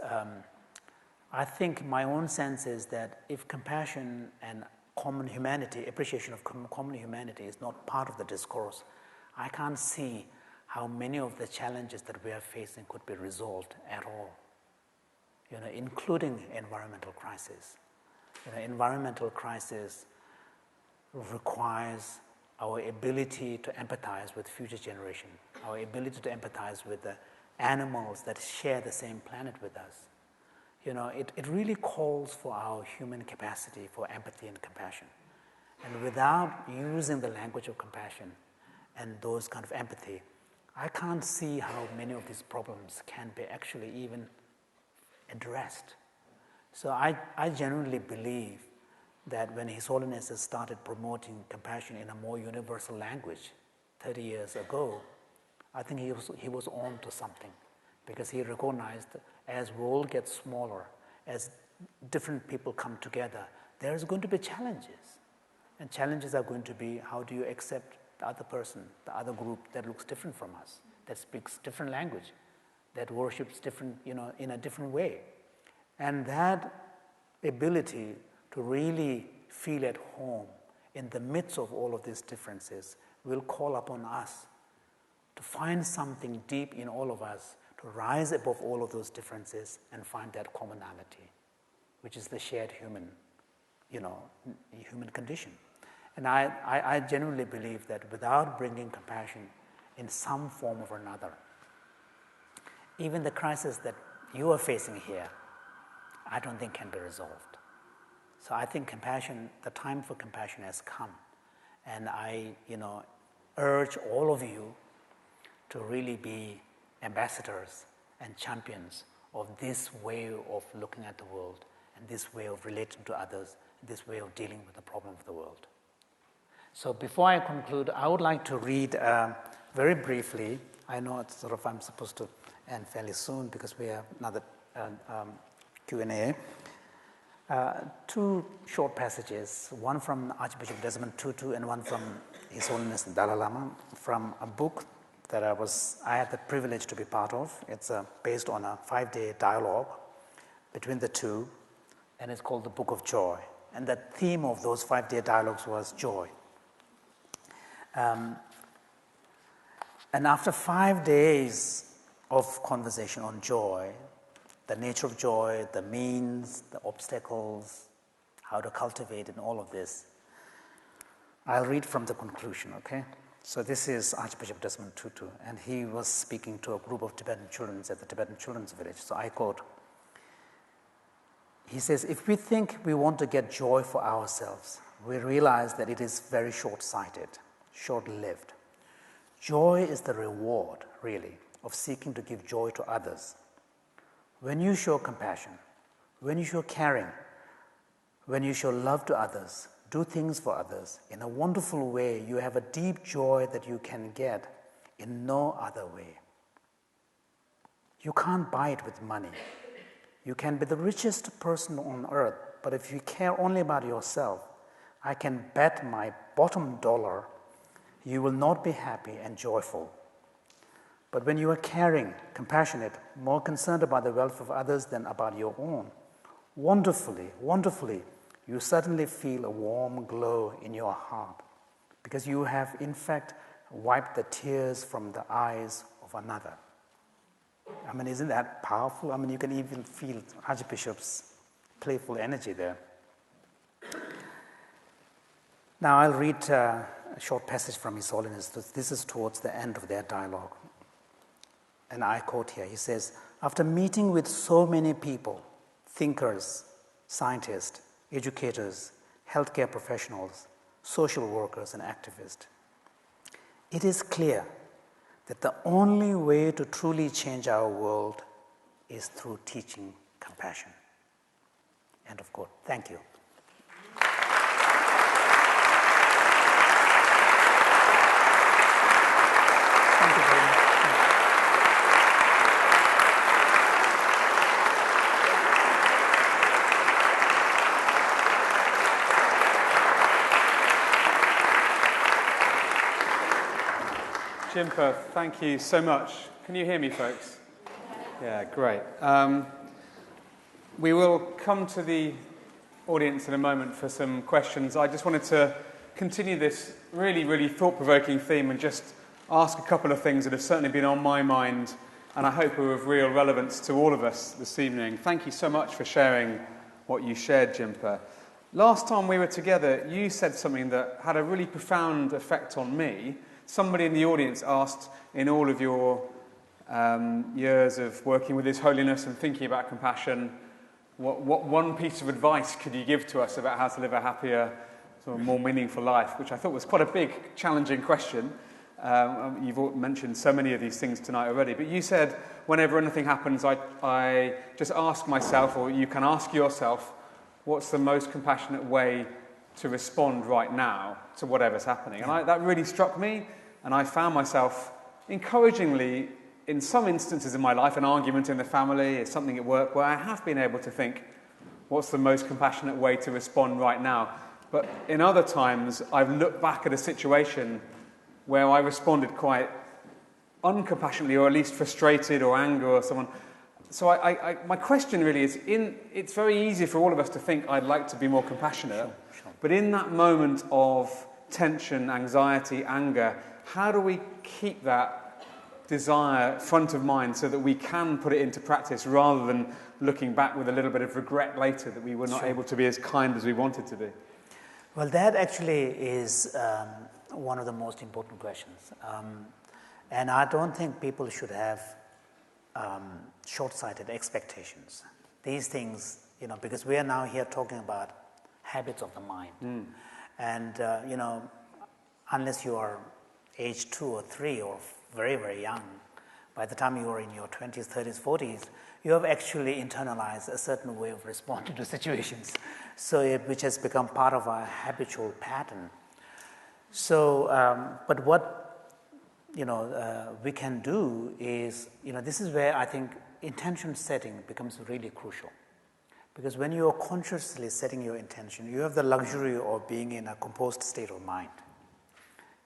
I think my own sense is that if compassion and common humanity, appreciation of common humanity is not part of the discourse, I can't see how many of the challenges that we are facing could be resolved at all, including environmental crisis. Environmental crisis requires our ability to empathize with future generation, our ability to empathize with the animals that share the same planet with us. It really calls for our human capacity for empathy and compassion. And without using the language of compassion and those kind of empathy, I can't see how many of these problems can be actually even addressed. So I genuinely believe that when His Holiness has started promoting compassion in a more universal language 30 years ago, I think he was on to something, because he recognized that as world gets smaller, as different people come together, there is going to be challenges. And challenges are going to be, how do you accept the other person, the other group that looks different from us, that speaks different language, that worships different, in a different way. And that ability to really feel at home in the midst of all of these differences will call upon us to find something deep in all of us, to rise above all of those differences and find that commonality, which is the shared human condition. And I genuinely believe that without bringing compassion in some form or another, even the crisis that you are facing here, I don't think can be resolved. So I think compassion, the time for compassion has come. And I, urge all of you to really be ambassadors and champions of this way of looking at the world, and this way of relating to others, this way of dealing with the problem of the world. So before I conclude, I would like to read very briefly. I know it's I'm supposed to end fairly soon because we have another Q&A. Two short passages, one from Archbishop Desmond Tutu and one from His Holiness the Dalai Lama, from a book that I had the privilege to be part of. It's based on a 5-day dialogue between the two, and it's called The Book of Joy. And the theme of those 5-day dialogues was joy. And after 5 days of conversation on joy, the nature of joy, the means, the obstacles, how to cultivate and all of this, I'll read from the conclusion, okay? So this is Archbishop Desmond Tutu, and he was speaking to a group of Tibetan children at the Tibetan Children's Village. So I quote, he says, if we think we want to get joy for ourselves, we realize that it is very short-sighted, short-lived. Joy is the reward, really, of seeking to give joy to others. When you show compassion, when you show caring, when you show love to others, do things for others in a wonderful way, you have a deep joy that you can get in no other way. You can't buy it with money. You can be the richest person on earth, but if you care only about yourself, I can bet my bottom dollar you will not be happy and joyful. But when you are caring, compassionate, more concerned about the welfare of others than about your own, wonderfully, you suddenly feel a warm glow in your heart because you have, in fact, wiped the tears from the eyes of another. I mean, isn't that powerful? I mean, you can even feel Archbishop's playful energy there. Now, I'll read a short passage from His Holiness. This is towards the end of their dialogue. And I quote here, he says, after meeting with so many people, thinkers, scientists, educators, healthcare professionals, social workers, and activists, it is clear that the only way to truly change our world is through teaching compassion. End of quote. Thank you. Thank you very much. Jinpa, thank you so much. Can you hear me, folks? Yeah, great. We will come to the audience in a moment for some questions. I just wanted to continue this really, really thought-provoking theme and just ask a couple of things that have certainly been on my mind and I hope are of real relevance to all of us this evening. Thank you so much for sharing what you shared, Jinpa. Last time we were together, you said something that had a really profound effect on me. Somebody in the audience asked, in all of your years of working with His Holiness and thinking about compassion, what one piece of advice could you give to us about how to live a happier, sort of more meaningful life, which I thought was quite a big, challenging question. You've all mentioned so many of these things tonight already, but you said whenever anything happens, I just ask myself, or you can ask yourself, what's the most compassionate way to respond right now to whatever's happening? And that really struck me, and I found myself encouragingly, in some instances in my life, an argument in the family, something at work, where I have been able to think, what's the most compassionate way to respond right now? But in other times, I've looked back at a situation where I responded quite uncompassionately, or at least frustrated or angry or someone. So my question really is, it's very easy for all of us to think, I'd like to be more compassionate, Sure. but in that moment of tension, anxiety, anger, how do we keep that desire front of mind so that we can put it into practice rather than looking back with a little bit of regret later that we were not able to be as kind as we wanted to be? Well, that actually is one of the most important questions. And I don't think people should have short-sighted expectations. These things, because we are now here talking about habits of the mind. And, unless you are age 2 or 3 or very, very young, by the time you are in your 20s, 30s, 40s, you have actually internalized a certain way of responding to situations, which has become part of our habitual pattern. So, but what we can do is, this is where I think intention setting becomes really crucial. Because when you are consciously setting your intention, you have the luxury of being in a composed state of mind.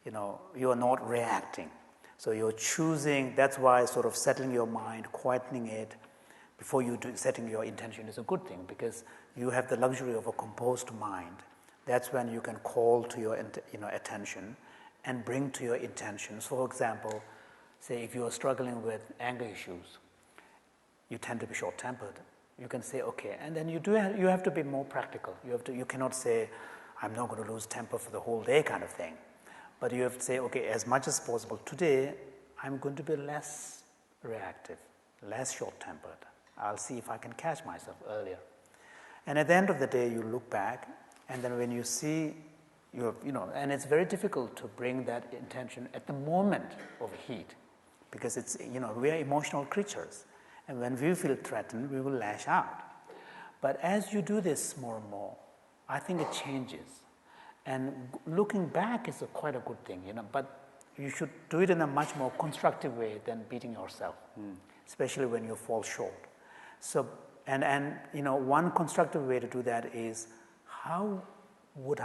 You are not reacting. So you're choosing, that's why sort of settling your mind, quietening it before you do setting your intention is a good thing, because you have the luxury of a composed mind. That's when you can call to your attention and bring to your intentions. For example, say if you are struggling with anger issues, you tend to be short-tempered. You can say, okay, and then you have to be more practical. You cannot say, I'm not going to lose temper for the whole day kind of thing. But you have to say, okay, as much as possible today, I'm going to be less reactive, less short-tempered. I'll see if I can catch myself earlier. And at the end of the day, you look back, and then when you see, and it's very difficult to bring that intention at the moment of heat, because it's, we are emotional creatures. And when we feel threatened, we will lash out. But as you do this more and more, I think it changes. And looking back is quite a good thing, but you should do it in a much more constructive way than beating yourself, especially when you fall short. So, and one constructive way to do that is, how would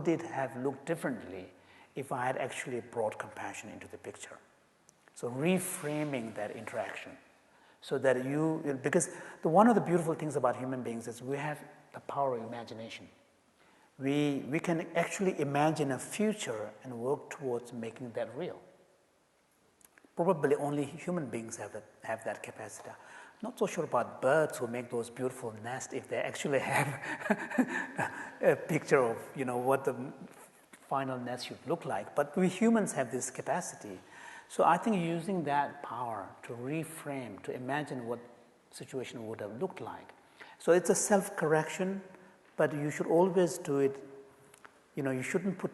it have looked differently if I had actually brought compassion into the picture? So reframing that interaction so that because one of the beautiful things about human beings is we have the power of imagination. We can actually imagine a future and work towards making that real. Probably only human beings have that capacity. Not so sure about birds who make those beautiful nests if they actually have a picture of what the final nest should look like. But we humans have this capacity. So I think using that power to reframe, to imagine what situation would have looked like. So it's a self-correction, but you should always do it. You shouldn't put.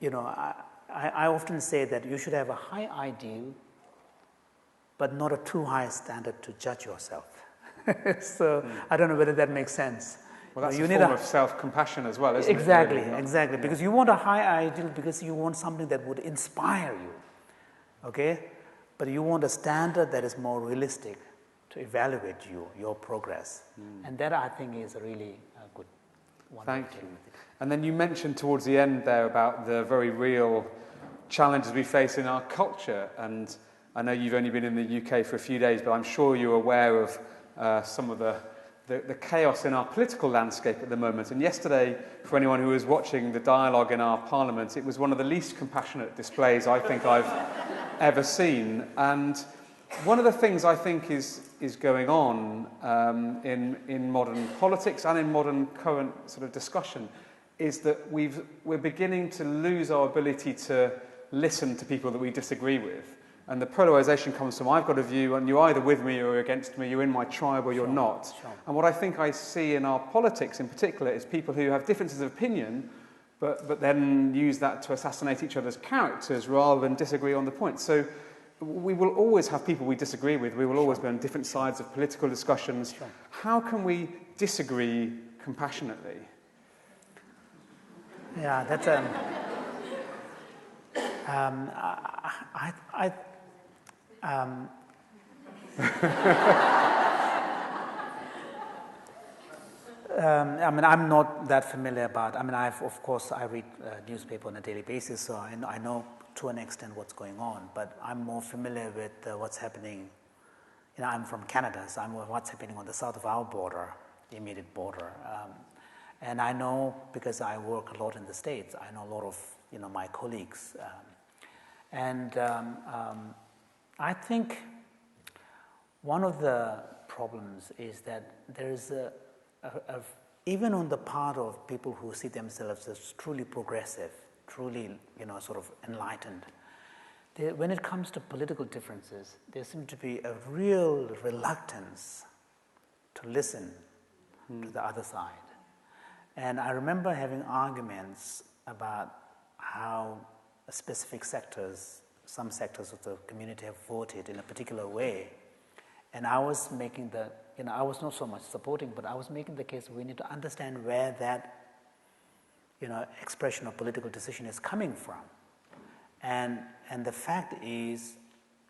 I often say that you should have a high ideal, but not a too high standard to judge yourself. So I don't know whether that makes sense. Well, that's a form of self-compassion as well, isn't it? Exactly, exactly. Because you want a high ideal because you want something that would inspire you, okay? But you want a standard that is more realistic to evaluate your progress. And that, I think, is a really good one. Thank you. And then you mentioned towards the end there about the very real challenges we face in our culture. And I know you've only been in the UK for a few days, but I'm sure you're aware of some of the chaos in our political landscape at the moment. And yesterday, for anyone who was watching the dialogue in our parliament, it was one of the least compassionate displays I think I've ever seen. And one of the things I think is going on in modern politics and in modern current sort of discussion is that we're beginning to lose our ability to listen to people that we disagree with. And the polarization comes from, I've got a view and you're either with me or you're against me, you're in my tribe or you're not. Sure. And what I think I see in our politics in particular is people who have differences of opinion, but then use that to assassinate each other's characters rather than disagree on the point. So we will always have people we disagree with. We will always be on different sides of political discussions. Sure. How can we disagree compassionately? Yeah, that's I mean, I'm not that familiar about. I mean, of course I read newspaper on a daily basis, so I know to an extent what's going on. But I'm more familiar with what's happening. You know, I'm from Canada, so I'm what's happening on the south of our border, the immediate border. And I know, because I work a lot in the States, I know a lot of my colleagues, I think one of the problems is that there is even on the part of people who see themselves as truly progressive, truly sort of enlightened, when it comes to political differences, there seems to be a real reluctance to listen to the other side. And I remember having arguments about how specific sectors, some sectors of the community have voted in a particular way. And I was making I was not so much supporting, but I was making the case we need to understand where that, expression of political decision is coming from. And the fact is,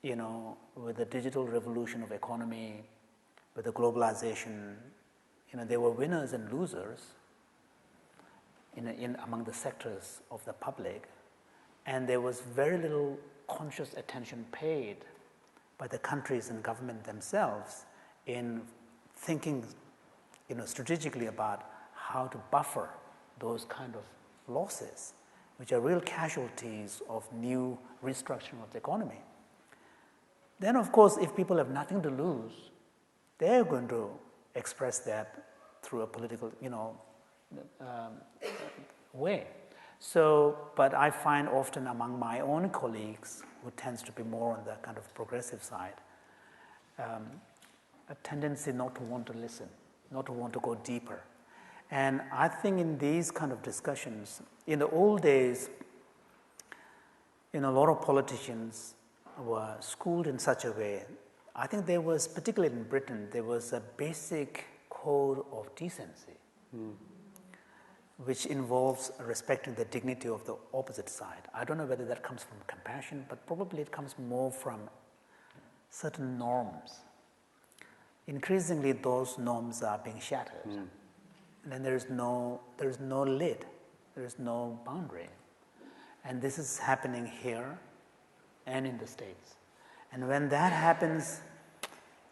with the digital revolution of economy, with the globalization, there were winners and losers in among the sectors of the public, and there was very little conscious attention paid by the countries and government themselves in thinking, strategically about how to buffer those kind of losses, which are real casualties of new restructuring of the economy. Then, of course, if people have nothing to lose, they're going to express that through a political, way. So, but I find often among my own colleagues, who tends to be more on the kind of progressive side, a tendency not to want to listen, not to want to go deeper. And I think in these kind of discussions, in the old days, a lot of politicians were schooled in such a way. I think there was, particularly in Britain, there was a basic code of decency, which involves respecting the dignity of the opposite side. I don't know whether that comes from compassion, but probably it comes more from certain norms. Increasingly, those norms are being shattered. And then there is no lid, there is no boundary. And this is happening here and in the States. And when that happens,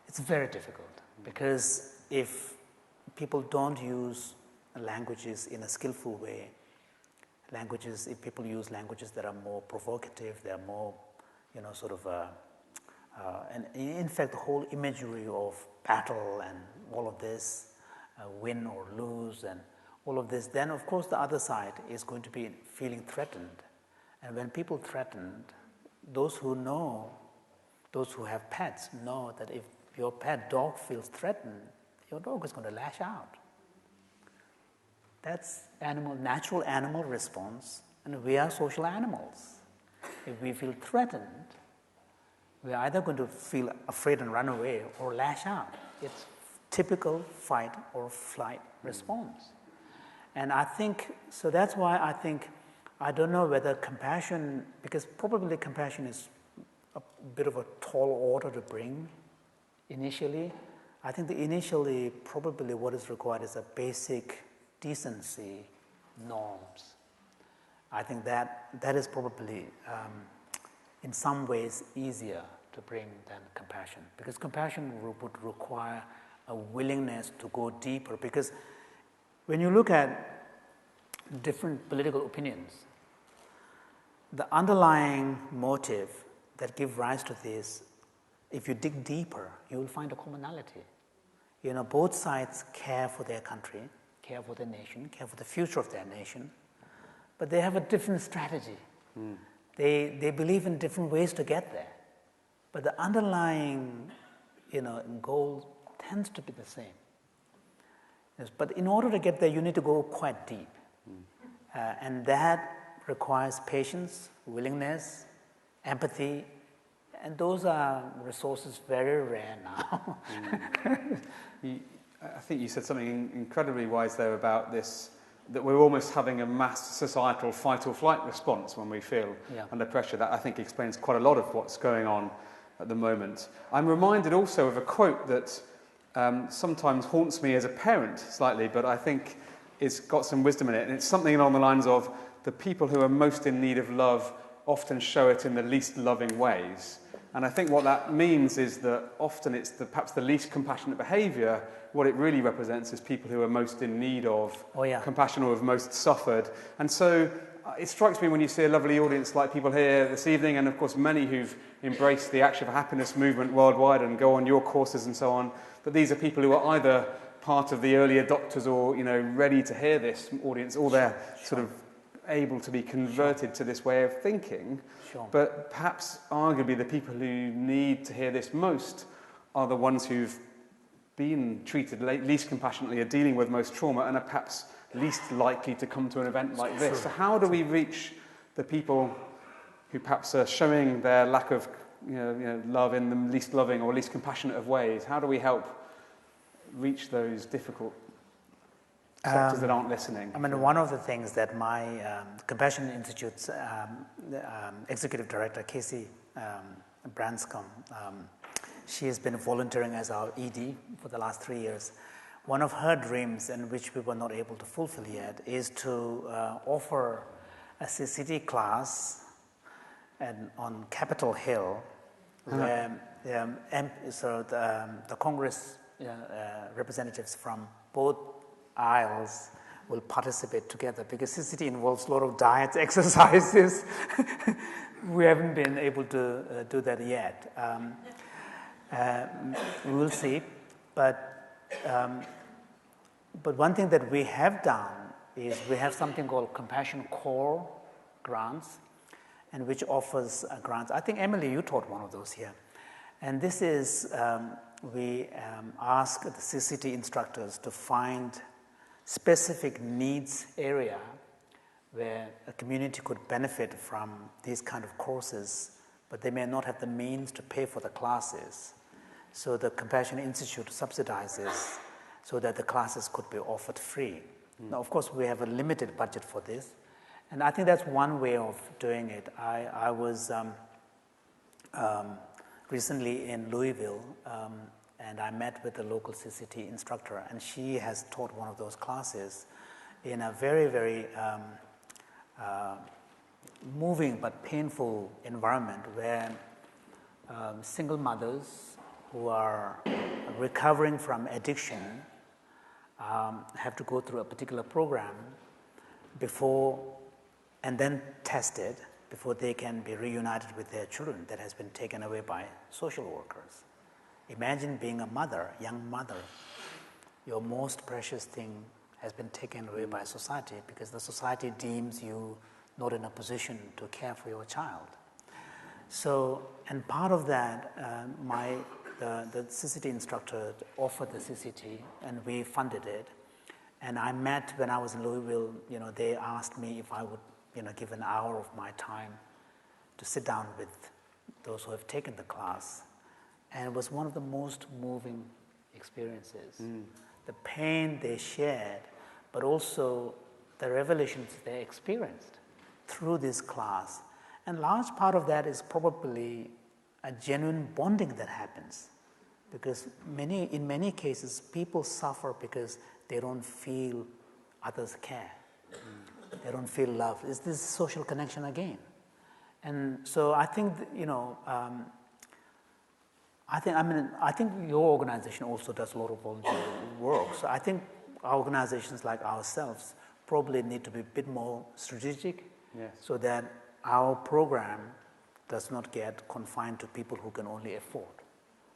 it's very difficult, because if people don't use languages in a skillful way, if people use languages that are more provocative, they're more, and in fact the whole imagery of battle and all of this, win or lose and all of this, then of course the other side is going to be feeling threatened. And when people threatened, those who have pets know that if your pet dog feels threatened, your dog is going to lash out. That's natural animal response, and we are social animals. If we feel threatened, we're either going to feel afraid and run away or lash out. It's typical fight or flight response. And I think, so that's why I don't know whether compassion, because probably compassion is a bit of a tall order to bring initially. I think initially probably what is required is a basic decency norms. I think that is probably in some ways easier to bring than compassion, because compassion would require a willingness to go deeper, because when you look at different political opinions, the underlying motive that give rise to this, if you dig deeper, you will find a commonality. Both sides care for their country, care for their nation, care for the future of their nation, but they have a different strategy. They believe in different ways to get there. but the underlying, goal tends to be the same. Yes, but in order to get there, you need to go quite deep. And that requires patience, willingness, empathy, and those are resources very rare now. I think you said something incredibly wise there about this, that we're almost having a mass societal fight or flight response when we feel under pressure. That I think explains quite a lot of what's going on at the moment. I'm reminded also of a quote that sometimes haunts me as a parent slightly, but I think it's got some wisdom in it. And it's something along the lines of, the people who are most in need of love often show it in the least loving ways. And I think what that means is that often it's perhaps the least compassionate behaviour. What it really represents is people who are most in need of compassion or have most suffered. And so it strikes me when you see a lovely audience like people here this evening, and of course many who've embraced the Action for Happiness movement worldwide and go on your courses and so on, that these are people who are either part of the early adopters or, ready to hear this audience, or they're sort of able to be converted to this way of thinking. But perhaps arguably the people who need to hear this most are the ones who've been treated least compassionately, are dealing with most trauma, and are perhaps least likely to come to an event like this. So how do we reach the people who perhaps are showing their lack of love in the least loving or least compassionate of ways? How do we help reach those difficult sectors that aren't listening? One of the things that my Compassion Institute's executive director, Casey Branscombe, she has been volunteering as our ED for the last 3 years. One of her dreams, and which we were not able to fulfill yet, is to offer a CCT class on Capitol Hill, where the Congress representatives from both aisles will participate together, because CCT involves a lot of diets, exercises. We haven't been able to do that yet. We will see, but one thing that we have done is we have something called Compassion Core grants, and which offers grants. I think, Emily, you taught one of those here. And this is, we ask the CCT instructors to find specific needs area where a community could benefit from these kind of courses, but they may not have the means to pay for the classes. So the Compassion Institute subsidizes so that the classes could be offered free. Now, of course, we have a limited budget for this, and I think that's one way of doing it. I was recently in Louisville, and I met with the local CCT instructor, and she has taught one of those classes in a very, very moving but painful environment where single mothers who are recovering from addiction have to go through a particular program before and then tested before they can be reunited with their children that has been taken away by social workers. Imagine being a mother, young mother. Your most precious thing has been taken away by society because the society deems you not in a position to care for your child. So, and part of that, the CCT instructor offered the CCT, and we funded it. And I met, when I was in Louisville, they asked me if I would, give an hour of my time to sit down with those who have taken the class. And it was one of the most moving experiences. The pain they shared, but also the revelations they experienced through this class. And large part of that is probably a genuine bonding that happens. Because in many cases, people suffer because they don't feel others care. They don't feel love. It's this social connection again. And so I think, I think your organization also does a lot of volunteer work. So I think organizations like ourselves probably need to be a bit more strategic, so that our program does not get confined to people who can only afford.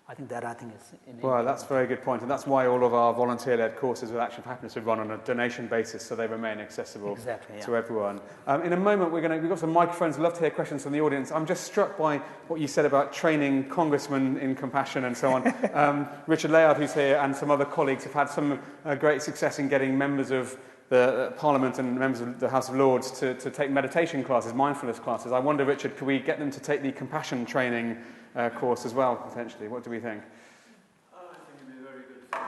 I think is innate. Well, that's a very good point, and that's why all of our volunteer-led courses with Action for Happiness are run on a donation basis, so they remain accessible to everyone. In a moment, we've got some microphones. I'd love to hear questions from the audience. I'm just struck by what you said about training congressmen in compassion and so on. Richard Layard, who's here, and some other colleagues have had some great success in getting members of the Parliament and members of the House of Lords to take meditation classes, mindfulness classes. I wonder, Richard, could we get them to take the compassion training course as well, potentially? What do we think? I think it'd be a very good thing.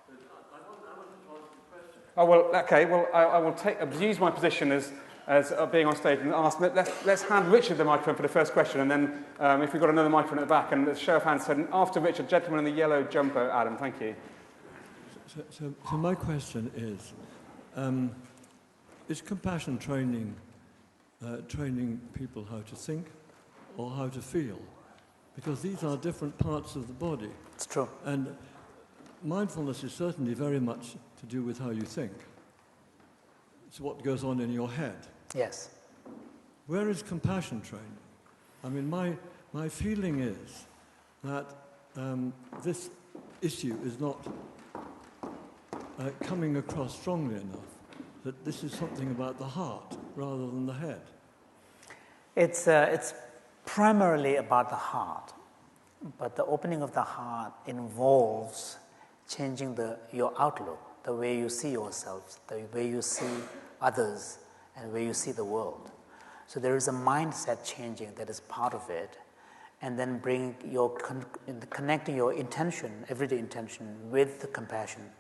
But I want to ask the question. Oh, well, okay. Well, I will use my position as being on stage and ask. Let's hand Richard the microphone for the first question, and then if we've got another microphone at the back, and a show of hands. So after Richard, gentleman in the yellow jumper, Adam. Thank you. So my question is compassion training people how to think or how to feel? Because these are different parts of the body. It's true. And mindfulness is certainly very much to do with how you think. It's what goes on in your head. Yes. Where is compassion training? I mean, my feeling is that this issue is not coming across strongly enough, that this is something about the heart rather than the head. It's primarily about the heart, but the opening of the heart involves changing your outlook, the way you see yourself, the way you see others, and the way you see the world. So there is a mindset changing that is part of it, and then connecting your intention, everyday intention, with the compassion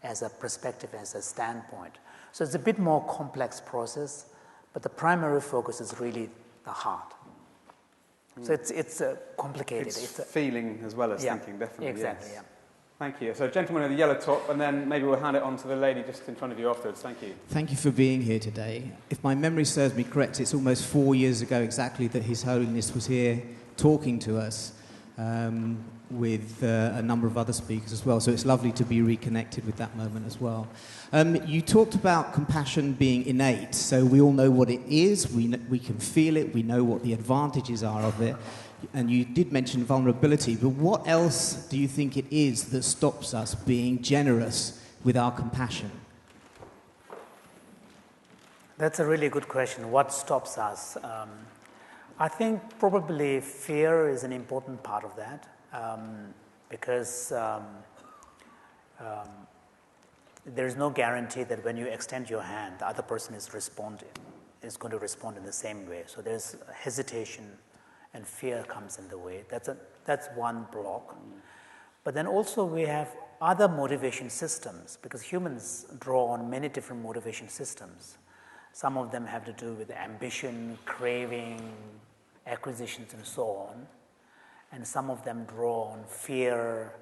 as a perspective, as a standpoint. So it's a bit more complex process, but the primary focus is really the heart. So it's complicated. It's feeling as well as thinking, definitely. Exactly, yes. Thank you. So gentleman in the yellow top, and then maybe we'll hand it on to the lady just in front of you afterwards. Thank you. Thank you for being here today. If my memory serves me correct, it's almost 4 years ago exactly that His Holiness was here talking to us with a number of other speakers as well. So it's lovely to be reconnected with that moment as well. You talked about compassion being innate, so we all know what it is, we can feel it, we know what the advantages are of it, and you did mention vulnerability, but what else do you think it is that stops us being generous with our compassion? That's a really good question. What stops us? I think probably fear is an important part of that, because there is no guarantee that when you extend your hand, the other person is going to respond in the same way. So there's hesitation, and fear comes in the way. That's one block. But then also we have other motivation systems, because humans draw on many different motivation systems. Some of them have to do with ambition, craving, acquisitions, and so on. And some of them draw on fear,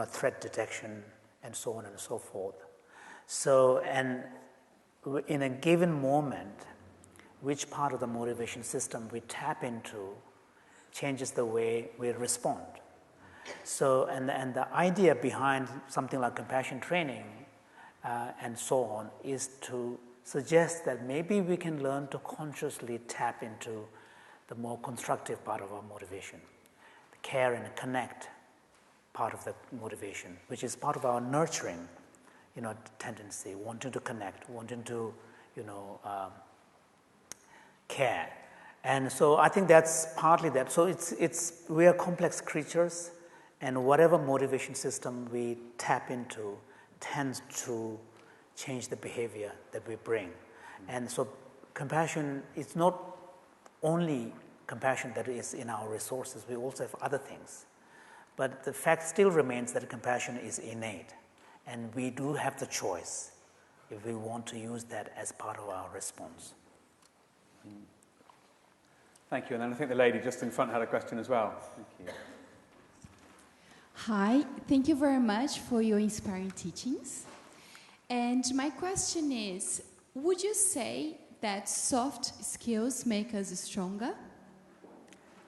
threat detection, and so on and so forth. So, and in a given moment, which part of the motivation system we tap into changes the way we respond. So, and the idea behind something like compassion training and so on is to suggest that maybe we can learn to consciously tap into the more constructive part of our motivation, the care and connect part of the motivation, which is part of our nurturing, tendency, wanting to connect, wanting to, care. And so I think that's partly that. So we are complex creatures, and whatever motivation system we tap into tends to change the behavior that we bring. And so compassion is not only compassion that is in our resources, we also have other things. But the fact still remains that compassion is innate, and we do have the choice if we want to use that as part of our response. Thank you. And then I think the lady just in front had a question as well. Thank you. Hi, thank you very much for your inspiring teachings. And my question is, would you say that soft skills make us stronger?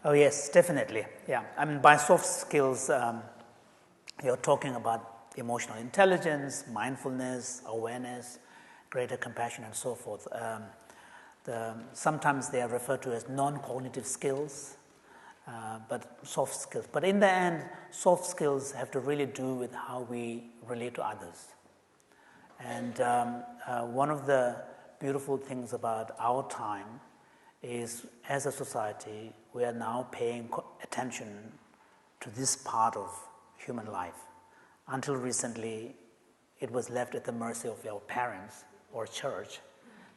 Oh yes, definitely. Yeah, I mean, by soft skills, you're talking about emotional intelligence, mindfulness, awareness, greater compassion, and so forth. Sometimes they are referred to as non-cognitive skills. but soft skills. But in the end, soft skills have to really do with how we relate to others. And one of the beautiful things about our time is, as a society, we are now paying attention to this part of human life. Until recently, it was left at the mercy of our parents or church.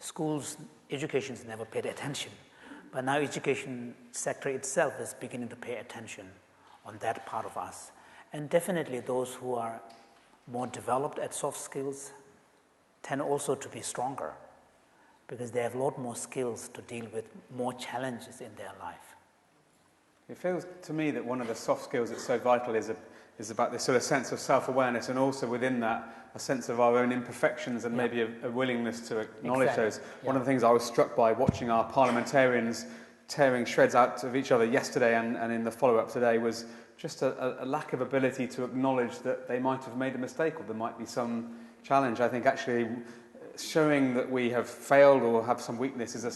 Schools, education's never paid attention. But now education sector itself is beginning to pay attention on that part of us. And definitely those who are more developed at soft skills tend also to be stronger, because they have a lot more skills to deal with more challenges in their life. It feels to me that one of the soft skills that's so vital is about this sort of sense of self-awareness, and also within that, a sense of our own imperfections and maybe a willingness to acknowledge those. One of the things I was struck by watching our parliamentarians tearing shreds out of each other yesterday and in the follow-up today was just a lack of ability to acknowledge that they might have made a mistake or there might be some challenge. I think actually showing that we have failed or have some weakness is a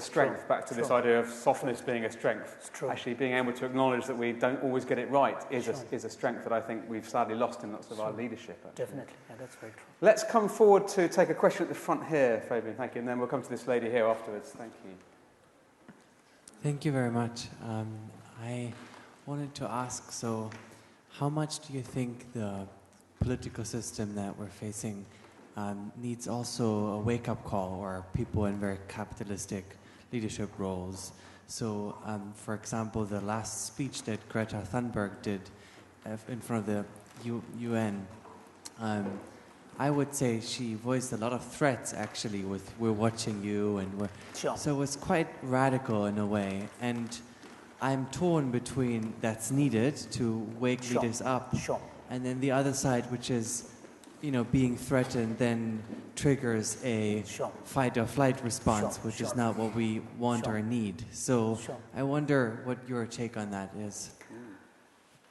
strength. Back to this idea of softness being a strength. Actually being able to acknowledge that we don't always get it right is a strength that I think we've sadly lost in lots of our leadership. Actually. Definitely, that's very true. Let's come forward to take a question at the front here, Fabian, thank you, and then we'll come to this lady here afterwards. Thank you. Thank you very much. I wanted to ask, so how much do you think the political system that we're facing needs also a wake-up call, or people in very capitalistic leadership roles? So, for example, the last speech that Greta Thunberg did in front of the UN, I would say she voiced a lot of threats, actually, with "we're watching you," and so it was quite radical in a way. And I'm torn between that's needed to wake leaders up, and then the other side, which is, being threatened then triggers a fight or flight response, which is not what we want or need. So I wonder what your take on that is.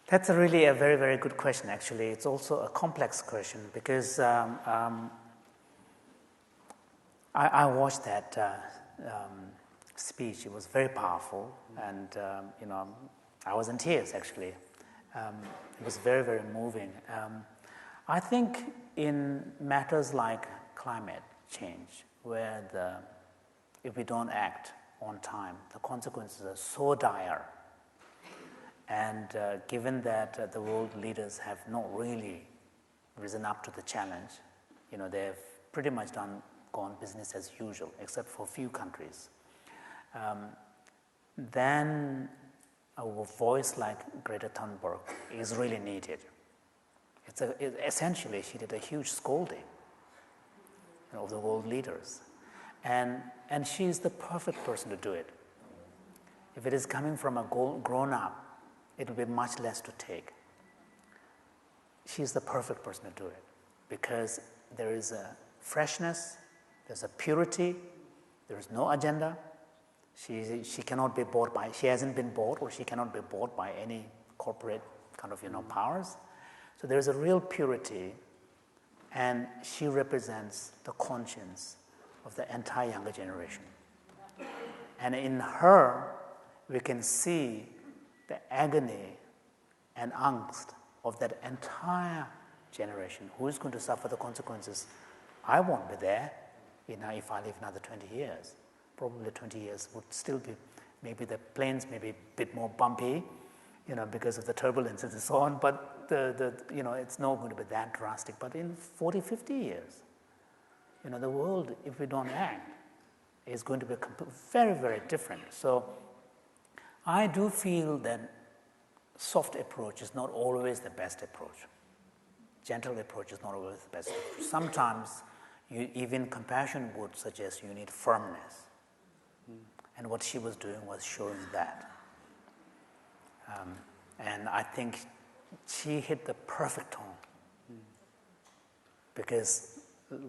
That's really a very, very good question, actually. It's also a complex question because I watched that speech. It was very powerful, and I was in tears, actually. It was very, very moving. I think in matters like climate change, where if we don't act on time, the consequences are so dire. And given that the world leaders have not really risen up to the challenge, they've pretty much gone business as usual, except for a few countries. Then a voice like Greta Thunberg is really needed. Essentially, she did a huge scolding of the world leaders. And she's the perfect person to do it. If it is coming from a grown-up, it will be much less to take. She's the perfect person to do it because there is a freshness, there's a purity, there is no agenda. She cannot be bought by, she hasn't been bought, or she cannot be bought by any corporate kind of powers. So there's a real purity, and she represents the conscience of the entire younger generation. And in her, we can see the agony and angst of that entire generation. Who is going to suffer the consequences? I won't be there, if I live another 20 years. Probably 20 years would still be, maybe the planes may be a bit more bumpy, because of the turbulences and so on, but it's not going to be that drastic. But in 40, 50 years, the world, if we don't act, is going to be very, very different. So I do feel that soft approach is not always the best approach. Gentle approach is not always the best approach. Sometimes even compassion would suggest you need firmness. And what she was doing was showing that. And I think she hit the perfect tone because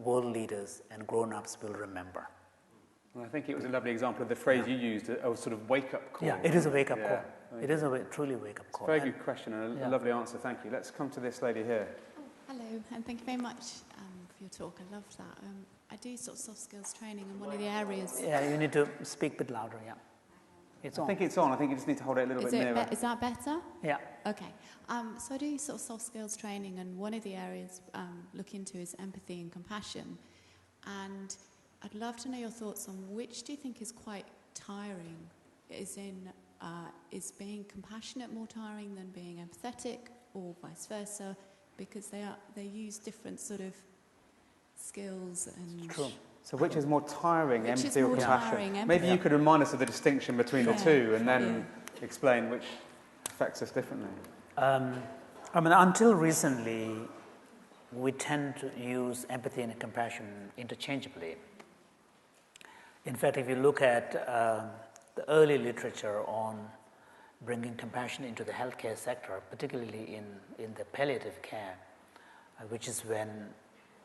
world leaders and grown-ups will remember. Well, I think it was a lovely example of the phrase you used, a sort of wake-up call. Yeah, it is a wake-up call. It is a truly wake-up call. It's a very good question and a lovely answer, thank you. Let's come to this lady here. Hello, and thank you very much for your talk. I love that. I do sort of soft skills training, and one of the areas... Yeah, you need to speak a bit louder, yeah. It's I on. think it's on. I think you just need to hold it a little bit nearer. Is that better? Yeah. Okay. So I do sort of soft skills training, and one of the areas look into is empathy and compassion. And I'd love to know your thoughts on which do you think is quite tiring? Is being compassionate more tiring than being empathetic, or vice versa? Because they use different sort of skills and. It's true. So which is more tiring, Which is empathy or more compassion? tiring, Maybe you empathy. could remind us of the distinction between the Yeah. two and then explain which affects us differently. Until recently, we tend to use empathy and compassion interchangeably. In fact, if you look at the early literature on bringing compassion into the healthcare sector, particularly in the palliative care, which is when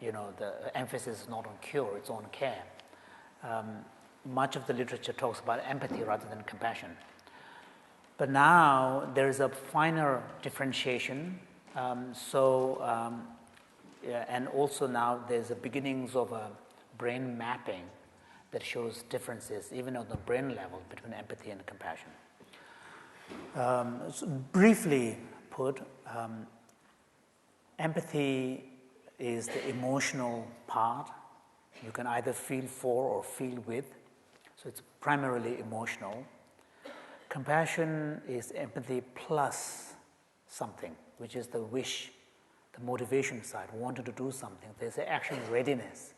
the emphasis is not on cure, it's on care. Much of the literature talks about empathy rather than compassion. But now there is a finer differentiation. And also now there's the beginnings of a brain mapping that shows differences, even on the brain level, between empathy and compassion. So briefly put, empathy is the emotional part. You can either feel for or feel with, so it's primarily emotional. Compassion is empathy plus something, which is the wish, the motivation side, wanting to do something. There's an action readiness,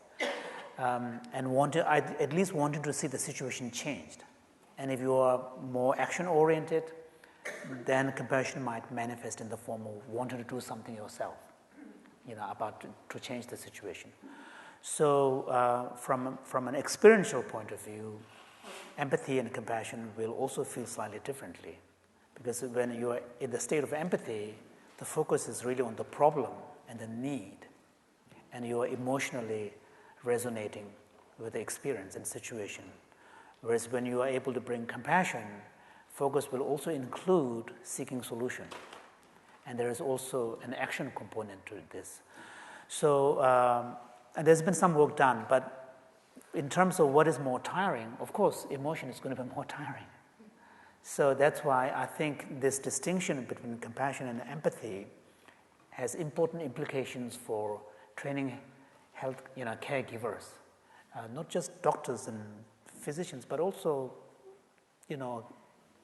and at least wanting to see the situation changed. And if you are more action-oriented, then compassion might manifest in the form of wanting to do something yourself, about to change the situation. So from an experiential point of view, empathy and compassion will also feel slightly differently, because when you are in the state of empathy, the focus is really on the problem and the need, and you are emotionally resonating with the experience and situation. Whereas when you are able to bring compassion, focus will also include seeking solution. And there is also an action component to this. So, and there's been some work done, but in terms of what is more tiring, of course, emotion is going to be more tiring. So that's why I think this distinction between compassion and empathy has important implications for training health, caregivers, not just doctors and physicians, but also,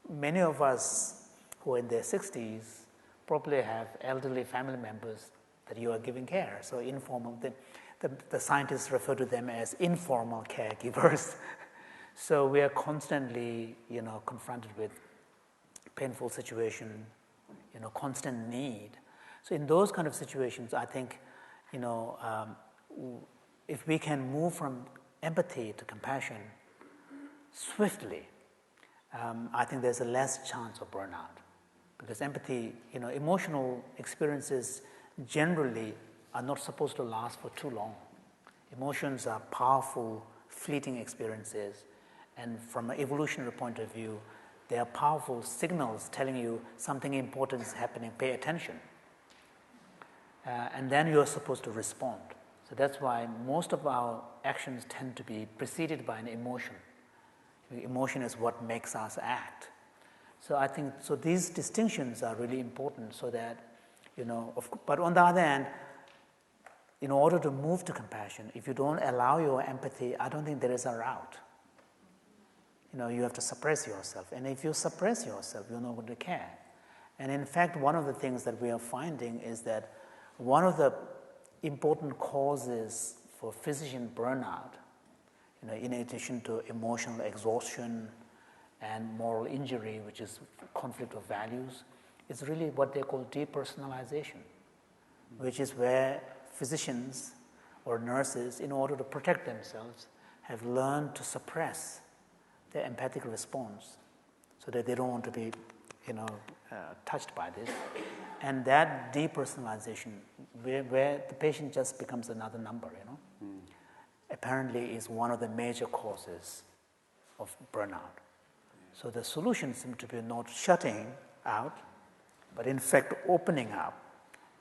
many of us who are in their 60s probably have elderly family members that you are giving care. So informal, the scientists refer to them as informal caregivers. So we are constantly, confronted with painful situation, constant need. So in those kind of situations, I think, if we can move from empathy to compassion swiftly, I think there's a less chance of burnout. Because empathy, emotional experiences generally are not supposed to last for too long. Emotions are powerful, fleeting experiences, and from an evolutionary point of view, they are powerful signals telling you something important is happening, pay attention. And then you are supposed to respond. So that's why most of our actions tend to be preceded by an emotion. The emotion is what makes us act. So I think, these distinctions are really important so that, but on the other hand, in order to move to compassion, if you don't allow your empathy, I don't think there is a route. You have to suppress yourself. And if you suppress yourself, you're not going to care. And in fact, one of the things that we are finding is that one of the important causes for physician burnout, in addition to emotional exhaustion and moral injury, which is conflict of values, is really what they call depersonalization, which is where physicians or nurses, in order to protect themselves, have learned to suppress their empathic response so that they don't want to be, touched by this. And that depersonalization, where the patient just becomes another number, apparently is one of the major causes of burnout. So the solution seems to be not shutting out, but in fact opening up.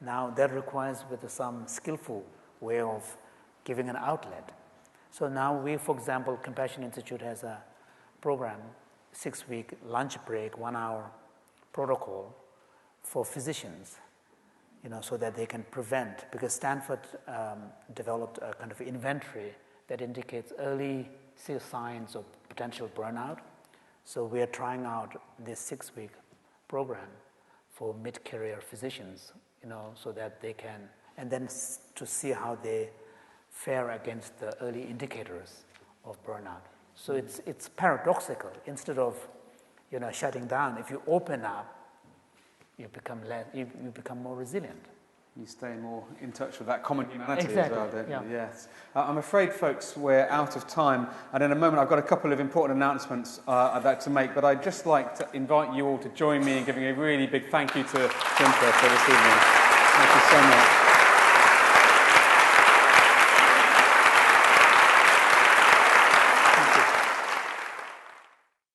Now that requires with some skillful way of giving an outlet. So now we, for example, Compassion Institute has a program 6-week lunch break, 1-hour protocol for physicians, so that they can prevent, because Stanford developed a kind of inventory that indicates early signs of potential burnout. So we are trying out this 6-week program for mid-career physicians, so that they can, and then to see how they fare against the early indicators of burnout. So it's paradoxical. Instead of shutting down, if you open up, you become more resilient. You stay more in touch with that common humanity Exactly. as well, don't Yeah. you? Yes. I'm afraid, folks, we're out of time. And in a moment, I've got a couple of important announcements I'd like to make. But I'd just like to invite you all to join me in giving a really big thank you to Jinpa for this evening. Thank you so much.